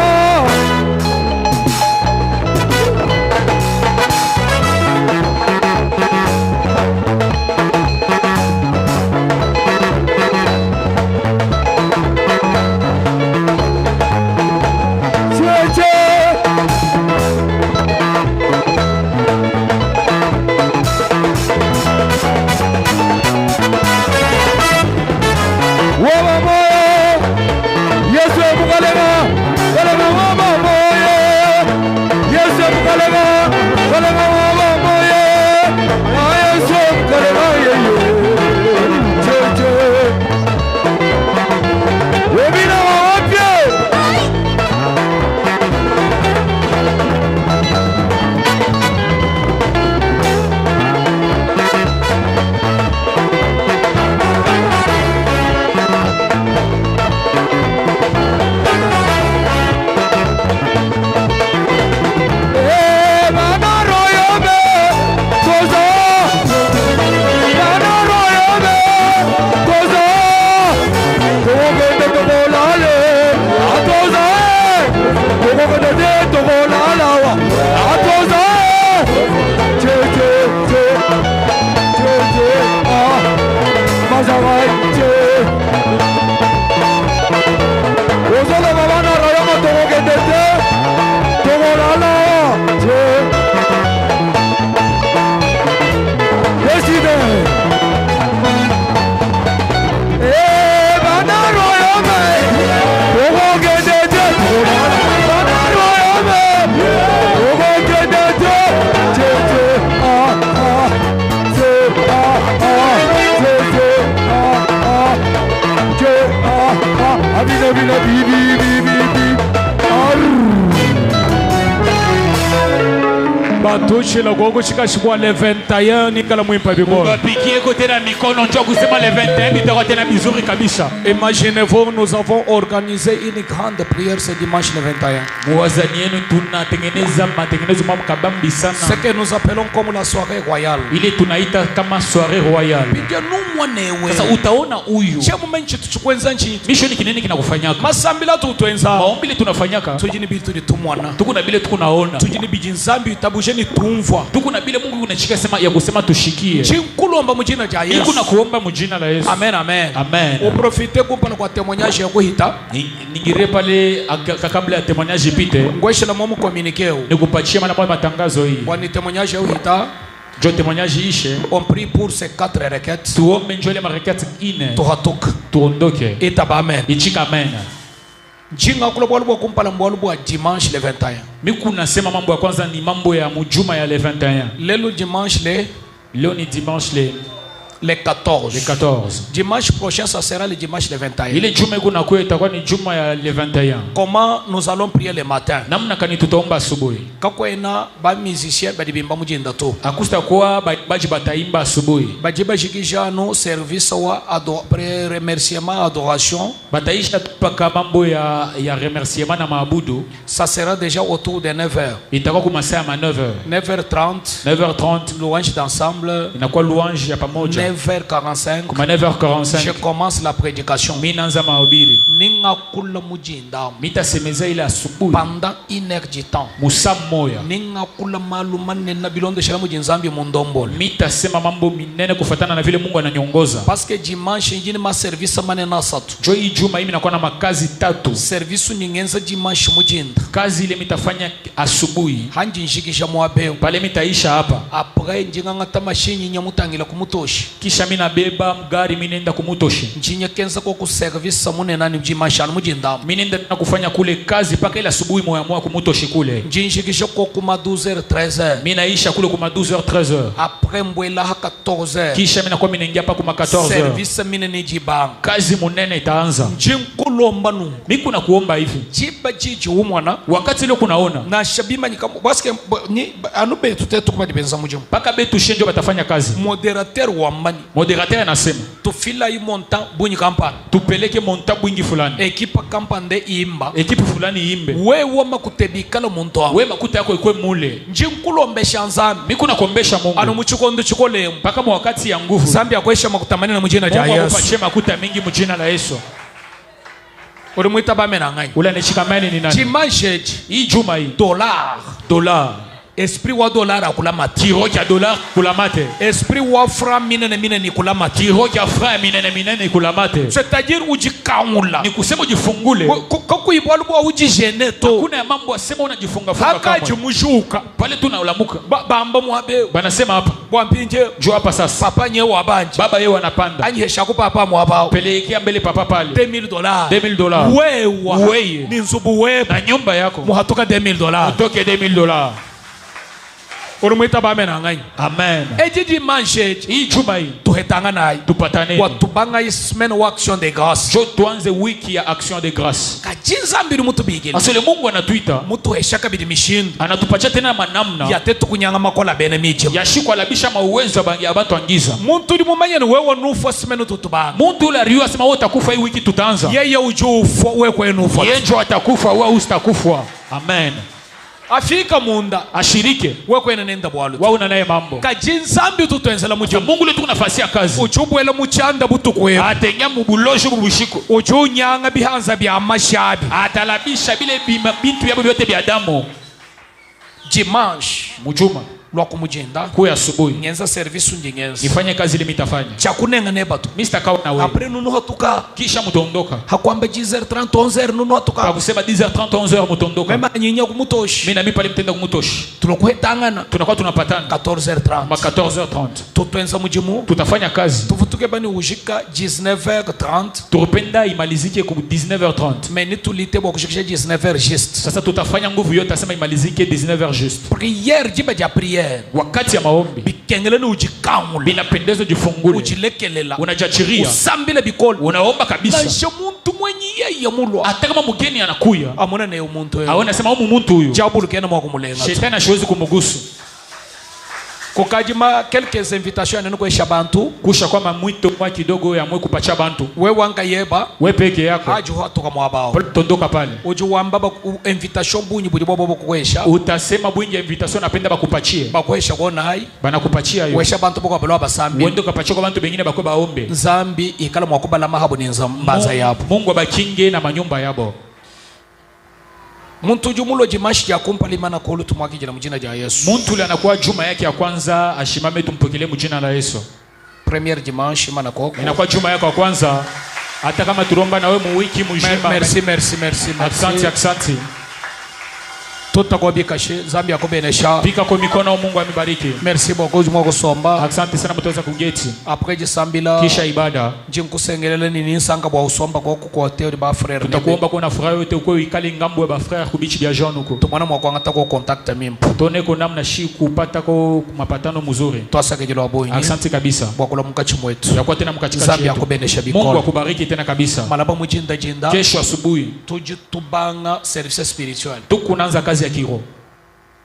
Batushila kwa kushikashikwa le 21 nikala mwimpa bigoro. Bapikie kote na mikono njoo kusema le 21 bitakuwa tena bizuri kabisa. Imaginez-vous, nous avons organisé une grande prière ce dimanche le 21. Mwazani yenu tunatengeneza matengenezo mambo kabambi sana. Ce que nous appelons comme la soirée royale. Ile tunaita kama soirée royale. Bindia numwa newe. Sasa utaona huyu. Chemu menchi tuchukwenza nchi. Misho ni kinene kinakufanyaka. Masambila tutwenza. Maombile tunafanyaka. Tujini bitu ditumwana. Tukuna bile tukunaona. Tujini bijinzambi tabujeni tumvwa. Tukuna bile Mungu unachika sema ya kusema tushikie. Chinkulomba mujina ja Yesu. Ikuna kuomba mujina la Yesu. Amen, amen. Amen. Uprofite kupana kwa témoignage ya kuhita. Ningire pale kabla ya témoignage ipite. Ngweshe na momu communiquer. Nikupachia maana kwa matangazo hii. Kwa ni témoignage ya uhita. Jo témoignage ishe. On prie pour ces 4 requêtes. Tuombe njoo ile marequêtes ine. Tuhatuka. Tuondoke. Etaba amen. Ichika amen. Jinga kula bwalu kumpala mbwalu wa dimanche le 21. Miku nasema mambo ya kwanza ni mambo ya mujuma ya le 21. Lelo dimanche le. Leo ni dimanche le 14. Le 14. Dimanche prochain, ça sera le dimanche le 21. Ile juma kuna kwa itakuwa ni juma ya le 21. Comment nous allons prier le matin? Namna kani tutaomba asubuhi. Kakwena ba musicien badibimba mujinda to. Akusta kwa baji bataimba asubuhi. Bajiba jikija no service wa remerciement adoration. Bataisha paka mambo ya remerciement na maabudu. Ça sera déjà autour de 9h. Itakuwa kuma saa 9h. 9h30. 9h30 louange d'ensemble. Inakuwa louange ya pamoja. 9h45. Kuma 9h45. Je commence la prédication. Mimi naanza mahubiri. Ninga kula mujinda. Mitasemeza ile asubuhi. Pendant 1 heure du temps. Musa moya. Ninga kula malumane na bilondo shela mujinzambi mundombolo. Mitasema mambo minene kufuatana na vile Mungu ananyongoza. Parce que dimanche njini ma service manena satu. Jo hii juma hii nakuwa na makazi 3. Service nyingenza dimanche mujinda. Kazi ile mitafanya asubuhi. Hanji nshikisha mwabeo. Pale mitaisha hapa. Après njinga ngata mashini nyamutangila kumutoshi. Kisha mina beba mgari mimi nenda kumutoshi. Nchinya kenza kwa ku service mune nani dimanche anu mujinda. Mimi nenda na kufanya kule kazi paka ile asubuhi moya kumutoshi kule. Njinshikisha kwa kuma 12h 13h. Mimi naisha kule kuma 12h 13h. Après mbwela ha 14h. Kisha mimi nakuwa mimi naingia pa kuma 14h. Service mine ni jibang. Kazi munene itaanza. Njinkulomba nu. Mimi kuna kuomba hivi. Jiba jiji umwana. Wakati ile kunaona. Na shabima nikamu baske ni anube tutetu kwa dibenza mujimu. Paka betu shenjo batafanya kazi. Moderateur wa mani. Moderateur anasema. Tufila hii montant bunyi kampani. Tupeleke montant bunyi fulani. Ekipa kampani de imba. Ekipa fulani imbe. Wewe makutebikala muntu wa. Wewe makuta yako ikwe mule. Njinkulombesha nzambi. Mimi kuna kuombesha Mungu. Ano muchikondo chikole. Paka mu wakati ya nguvu. Zambi akwesha makutamani na mujina ja Yesu. Mungu apache makuta mingi mujina la Yesu. Uri muita ba mena ngai. Ula nishikamani ni nani? Dimanche Hii juma hii. Dollar. Esprit wa dollar akula mati. Tiro ya dollar kula mate. Esprit wa franc minene ni kula mati. Tiro ya franc minene kula mate. C'est-à-dire ujikaungula. Ni kusema ujifungule. Kako ibwalu bwa ujijene to. Hakuna mambo asema unajifunga funga kama. Haka jumujuka. Pale tunaulamuka. Bamba mwabe. Banasema hapa. Bwa mpinje. Jo hapa sasa. Papa nye wa banji. Baba yeye anapanda. Anyesha ku papa mwabao. Pelekea mbele papa pale. $2000. $2000. Wewe. Ni nzubu wewe. Na nyumba yako. Muhatoka $2000. Utoke $2000. Urumuita ba mena ngai. Amen. Eji dimanche hii juma hii tuhetanga nayo. Tupatane. Watubanga hii semaine wa action de grâce. Jo tuanze wiki ya action de grâce. Kajinza mbili mutu bigile. Asole Mungu anatuita. Mutu heshaka bidi mishindu. Anatupatia tena manamna. Ya tetu kunyanga makola bene mije. Ya shiko alabisha mauwezo ya bantu angiza. Muntu ni mumanya ni wewe nufu semaine tutubanga. Muntu ula riyo asema wewe utakufa hii wiki tutaanza. Yeye ujufu wewe kwa nufu. Yeye ndio atakufa wewe usitakufa. Amen. Afika munda ashirike wewe kwenda nenda bwalo wewe una naye mambo kajinsambi tutwenzela mucho Mungu letu nafasi ya kazi uchubwela muchanda butukwe atenya mubulosho bubushiko uchunyanga bihanza bya mashabi atalabisha bile bintu yabo byote bya damu dimanche mujuma lwa kumujenda kwa asubuhi nyenza service nyenza nifanye kazi ile mitafanya chakunenga nebatu Mr. Kawa na wewe apre nunu hatuka kisha mtondoka hakwamba 10h30 11h nunu hatuka kwa kusema 10h30 11h mtondoka mema nyinya kumutoshi mimi na mimi pale mtenda kumutoshi tunakuhetangana tunakuwa tunapatana 14h30 ma 14h30 tutwenza mujimu tutafanya kazi tuvutuke bani ujika 19h30 turupenda imalizike ku 19h30 meni tulite bwa kushikisha 19h juste sasa tutafanya nguvu yote asema imalizike 19h juste prière jiba ja prière wakati ya maombi bikengeleni ujikamula binapendeza jifungule ujilekelela unajachiria usambile bikolo unaomba kabisa naisha muntu mwenye yeye mulwa hata kama mgeni anakuya amona naye umuntu yeye aona sema huyu mtu huyu jabulu kena mwa kumulenga shetani hawezi kumugusu kokajima quelques invitations neno kwa shabantu kusha kwa mwito mwa kidogo ya mwe kupacha bantu wewe wanga yeba wewe peke yako hajo hatoka mwabao tondoka pale uju wamba invitation bunyi budi bobo kukwesha utasema bunyi invitation napenda bakupachie bakwesha kona hai banakupachia hiyo wesha bantu boko balo basambi wendo kapachia kwa bantu bengine bakwe baombe zambi ikala mwakubala mahabo ni nzambaza yapo Mungu abakinge na manyumba yabo muntu jumulo jimashi ya kumpali mana kolu tumwakijila mjina ja Yesu muntu yule anakuwa juma yake ya kwanza ashimame tumpokele mjina la Yesu premier dimanche mana koko inakuwa juma yako ya kwanza hata kama turomba na wewe mu wiki mzima merci asante tutakwabika she zambi yakubenesha pika kwa mikono. Mungu amebariki. merci beaucoup jumwa kusomba Asante sana mtaweza kugeti après jisambila kisha ibada njinkusengelele nini nsanga bwa usomba kwa kukote uri ba frère tutakuomba kwa na furaha yote uko ikali ngambo ya ba frère kubichi bya jaune uko tumwana mwa kwanga tako contact mimpo tone ko namna shi kupata ko mapatano mzuri. twasaka jilo aboyi Asante kabisa bwa kula mkachi mwetu ya kwa tena mkatikati zambi yetu. yakubenesha Mungu bikola akubariki tena kabisa. malaba mujinda jinda Kesho asubuhi tujitubanga service spirituel tukunaanza kazi ya kiroho.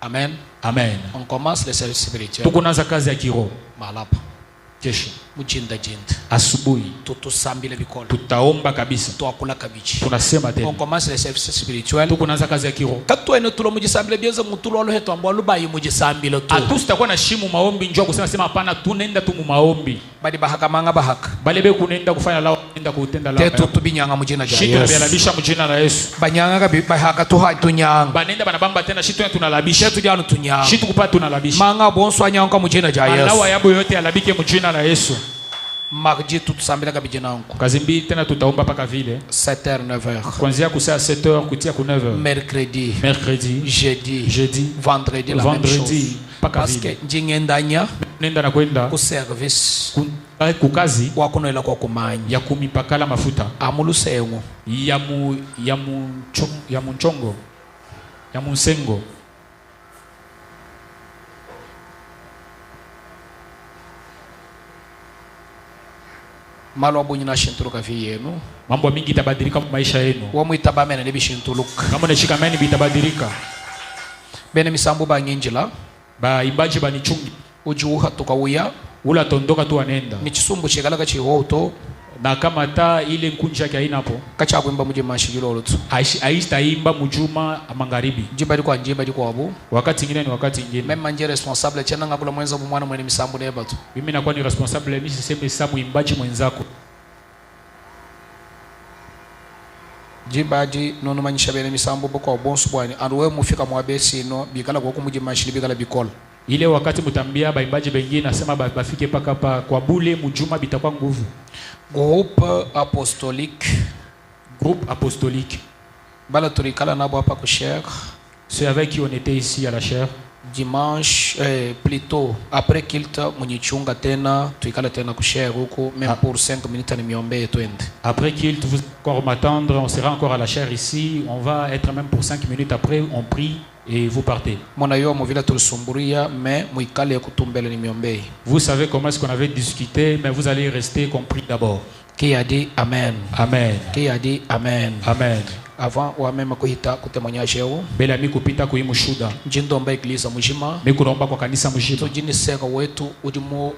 amen Amen. on commence le service spirituel Tukunaanza kazi ya kiroho malaba kesho mujinda jinda asubuhi, tutusambile bikola tutaomba kabisa, twakula kabichi tunasema on tena commence le service spirituel tukunaanza kazi ya kiroho. katwene tulo mujisambile byeza mutulo lo heto ambo lubayi mujisambile tu Atusitakuwa na shimu maombi njoo kusema sema hapana, tunenda tu mu maombi bali bahaka manga bahaka bale be kunenda kufanya lao, nenda kutenda lao tetu tubinyanga mujina ja shitu tunalabisha mjina la Yesu. banyanga bahaka tuha tunyanga Banenda banabamba tena shitu tunalabisha tetu janu tunyanga shitu kupata tunalabisha manga bonswa nyanga mujina ja alawa Yesu yabo yote alabike mjina la Yesu. magji tutusambila kabijina nko Kazi mbili tena tutaomba paka vile 7h 9h kuanzia kusaa 7h kutia ku 9h mercredi mercredi jeudi vendredi la même chose vendredi paka parce vile que njingendanya nenda na kwenda ku service ku kazi wakunoela kwa kumanya ya kumipakala mafuta amulusengo ya munchongo ya munsengo. malo abunyina shintuluka vi yenu Mambo mingi itabadilika kwa maisha yenu. wamwitabamene nebishintuluka Kama unashika mani bitabadilika. bene misambu banginjila Ba imbaji banichungi ujuha tukauya ula tondoka tu anenda. ni chisumbu chikalaga chihoto Na kama ta ile nkunji yake haina hapo, kachakwimba muje mashigilo lutu haitaimba mujuma magharibi. njibali kwa njibali kwa abu Wakati ingine ni wakati ingine. meme manje responsable chena ngakula mwenza mwana mwene misambu neba tu Mimi nakuwa ni responsable, mimi siseme samu imbaji mwenzako. jibaji nono manyisha bene misambu boko bonsu bwani anwe mufika mwabesi no bikala kwa kumuje mashili bikala bikola Ile wakati mutambia baimbaji bengine nasema bafike paka pa kwa bule mujuma bitakuwa nguvu. groupe apostolique Groupe apostolique. bala turikala nabo hapa kushare C'est avec qui on était ici à la chaire. dimanche plutôt après kilta munyichunga tena tuikala tena kushare huko même pour 5 minutes ni miombe twende Après qu'il vous encore m'attendre, on sera encore à la chaire ici. On va être même pour 5 minutes après, on prie et vous partez. mwana yo movila tulisumburia mais muikale kutumbele ni miombe Vous savez comment est-ce qu'on avait discuté, mais vous allez rester compris d'abord. qui a dit amen Amen. qui a dit amen Amen. avant wa mema kuhita kutemonyesha yao Bela miku pita kuimushuda. njindomba iglesia mujima Miku naomba kwa kanisa mjima. tujini senga wetu udimu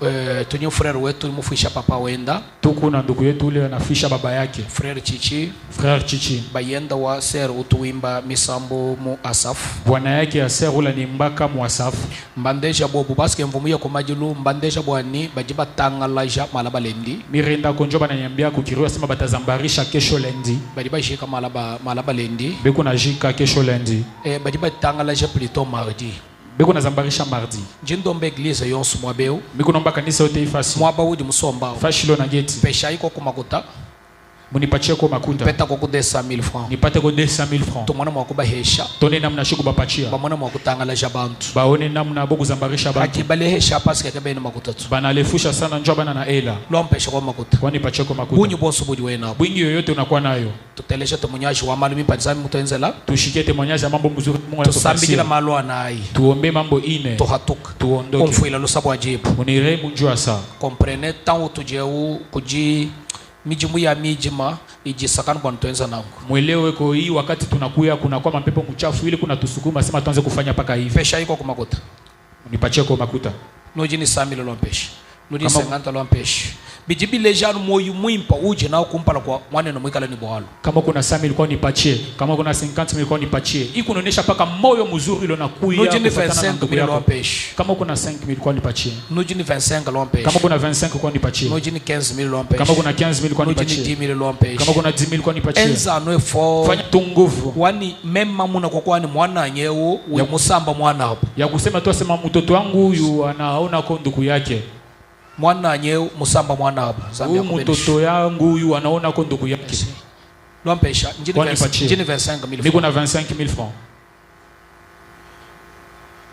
tunyo frère wetu mufisha papa wenda Tuku na ndugu yetu ule anafisha baba yake. frère chichi Frère Chichi. bayenda wa ser utuimba misambo mu asaf Bwana yake ya serula ni mbaka mwasafu. mbandesha bobu baske mvumuya kumajilu mbandesha bwani bajiba tangalaja malaba lendi Mirenda konjoba na nyambia kukiriwa sema batazambarisha kesho lendi. bajiba shika malaba lendi Beku na jika kesho lendi. bajiba tangalaja plutôt mardi Beku na zambarisha mardi. njindomba iglesia yonsu mwabeu Miku naomba kanisa yote ifasi. mwaba udi musomba Fashilo na geti. pesha iko kumakuta Munipatie kwa makuta. peta kwa 200,000 francs Nipate kwa 200,000 francs. tumwana mwakuba hesha Tone namna shiku bapachia. bamwana mwakutangalaja bantu Baone namna boku zambarisha bantu. akibale hesha paske kebeni makuta tu Banalefusha sana njoo bana na ela. lompesha kwa makuta Kwani pache kwa bunyu makuta. bonso budi wena Bwingi yoyote unakuwa nayo. tutelesha tumunyashi wa malumi padzami mutenzela Tushikie témoignage ya mambo mzuri Mungu tusambikila anatupatia. malo anayi Tuombe mambo ine. tuhatuka Tuondoke. kumfuila lusabu ajibu Munire munjua saa. komprene tangu tujeu kuji mijimu ya mijima ijisakani bwana tuenza nangu Mwelewe kwa hii wakati tunakuya kuna kwa mapepo mchafu ili kuna tusukuma sema tuanze kufanya paka hivi. pesha iko kumakuta Nipatie kwa makuta. nujini samilo lompesha nujini Kama- senganta lompesha bijibi lejanu moyu mwimpa uje nao kumpala kwa mwane no mwikala ni bwalo Kama kuna 100 ilikuwa nipatie, kama kuna 50 ilikuwa nipatie. Hii kunaonesha paka moyo mzuri ile unakuya nujini kufatana na 25 ndugu milo yako. lompesha Kama kuna 5 ilikuwa nipatie. nujini 25 Kama lompesha kuna 25 ilikuwa nipatie. nujini 15 milo lompesha Kama kuna 15 ilikuwa nujini nipatie. 10 milo lompesha Kama kuna 10 ilikuwa nipatie. enza no fo Fanya tu nguvu wani mema muna kwa kwani mwana nyewo we musamba mwana hapo ya kusema tu asema mtoto wangu huyu anaona kwa ndugu yake. mwana nyewo musamba mwana hapo Huyu mtoto yangu huyu anaona kwa ndugu yake. lompesha njini Kwani patie. 25 milo Mimi kuna 25,000 francs.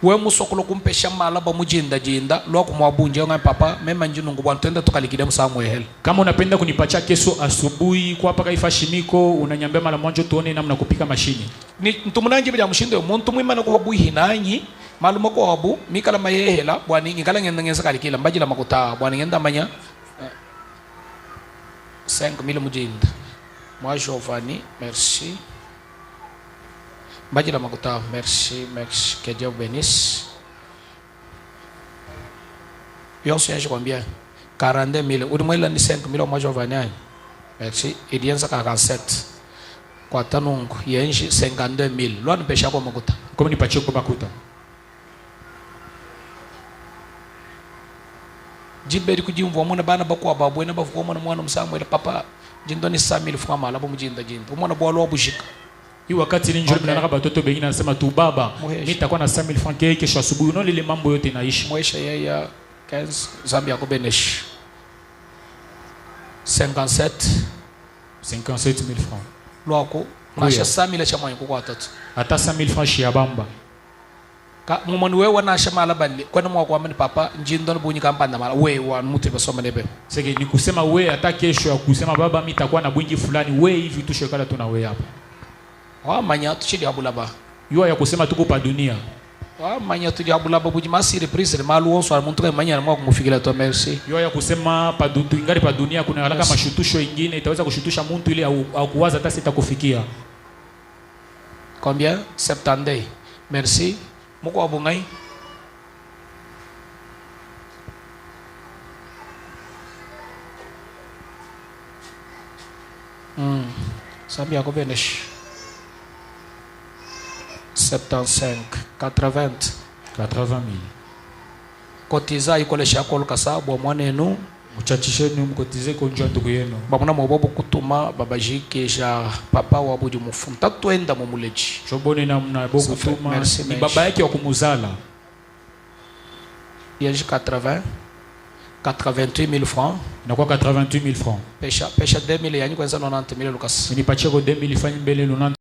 we musokolo kumpesha mala ba mujinda jinda loko mwabunje ngai papa mema njinu ngubwa twende tukalikide msamu ehel. Kama unapenda kunipacha kesho asubuhi kwa paka ifashimiko unanyambia mara moja tuone namna kupika mashini. Ni ntumunanje bila mushindo muntu mwimana ko habu hinanyi malumo ko habu mikala mayehela bwani ngikala ngenda ngeza kalikila mbajila makuta bwani ngenda manya 5000 mujinda. Moi Giovanni, merci. Mbajila makuta, merci, que Dieu bénisse. Yon songe combien? 42 000. Ou de moins, il a 5 000, moi Giovanni. Merci. Il y a 47. Kwa tanungu, il y a 52 000. Loin de péché kwa makuta. Comme ni pacho kwa makuta. Jiberi kujimvu mwana bana bakwa babu ena bavuko mwana msamu papa jindoni 100,000 francs mala bo mujinda jinda mwana bwalo wabushika. Hii wakati ni njoo mnanaka batoto bengine anasema tu baba mimi nitakuwa na 100,000 francs kesho asubuhi unaona ile mambo yote inaishi. Mwisha yeye 15 Zambia ko benesh 57,000 francs. Lwako nasha 100,000 cha mwanyu kwa watoto. Hata 100,000 francs ya bamba. Ka mumoni wewe nasha mala bali kwani mwa kwa mani papa njindoni bunyi kampanda mala wewe mtu besoma nebe. Sege ni kusema wewe hata kesho ya kusema baba mimi nitakuwa na bwingi fulani wewe hivi tushekala tuna wewe hapa. Wa manya tuchidi abulaba. Yua ya kusema tuko pa dunia. Wa manya tuchidi abulaba buji masi reprise malu onso muntu kwa manya mwa kumufikira to merci. Yua ya kusema pa ingari pa dunia kuna haraka mashutusho ingine itaweza kushutusha muntu ile au kuwaza hata sitakufikia. Combien? 70. Merci. Muko abungai. Sambi yako benesh 75 80 80,000. kotiza ikolesha kolka sabu mwanenu Muchachisheni mkotize konjwa ndugu yenu. bamuna mobobo kutuma babajikesha papa wabuji mufumta twenda mumuleji Chobone na mna boku tuma ni baba yake wa kumuzala. Yaji 88,000 francs. Inakuwa 88,000 francs. Pesha 2000 yani kwanza 90,000 Lucas. Nipatie ko 2000 fanya mbele 90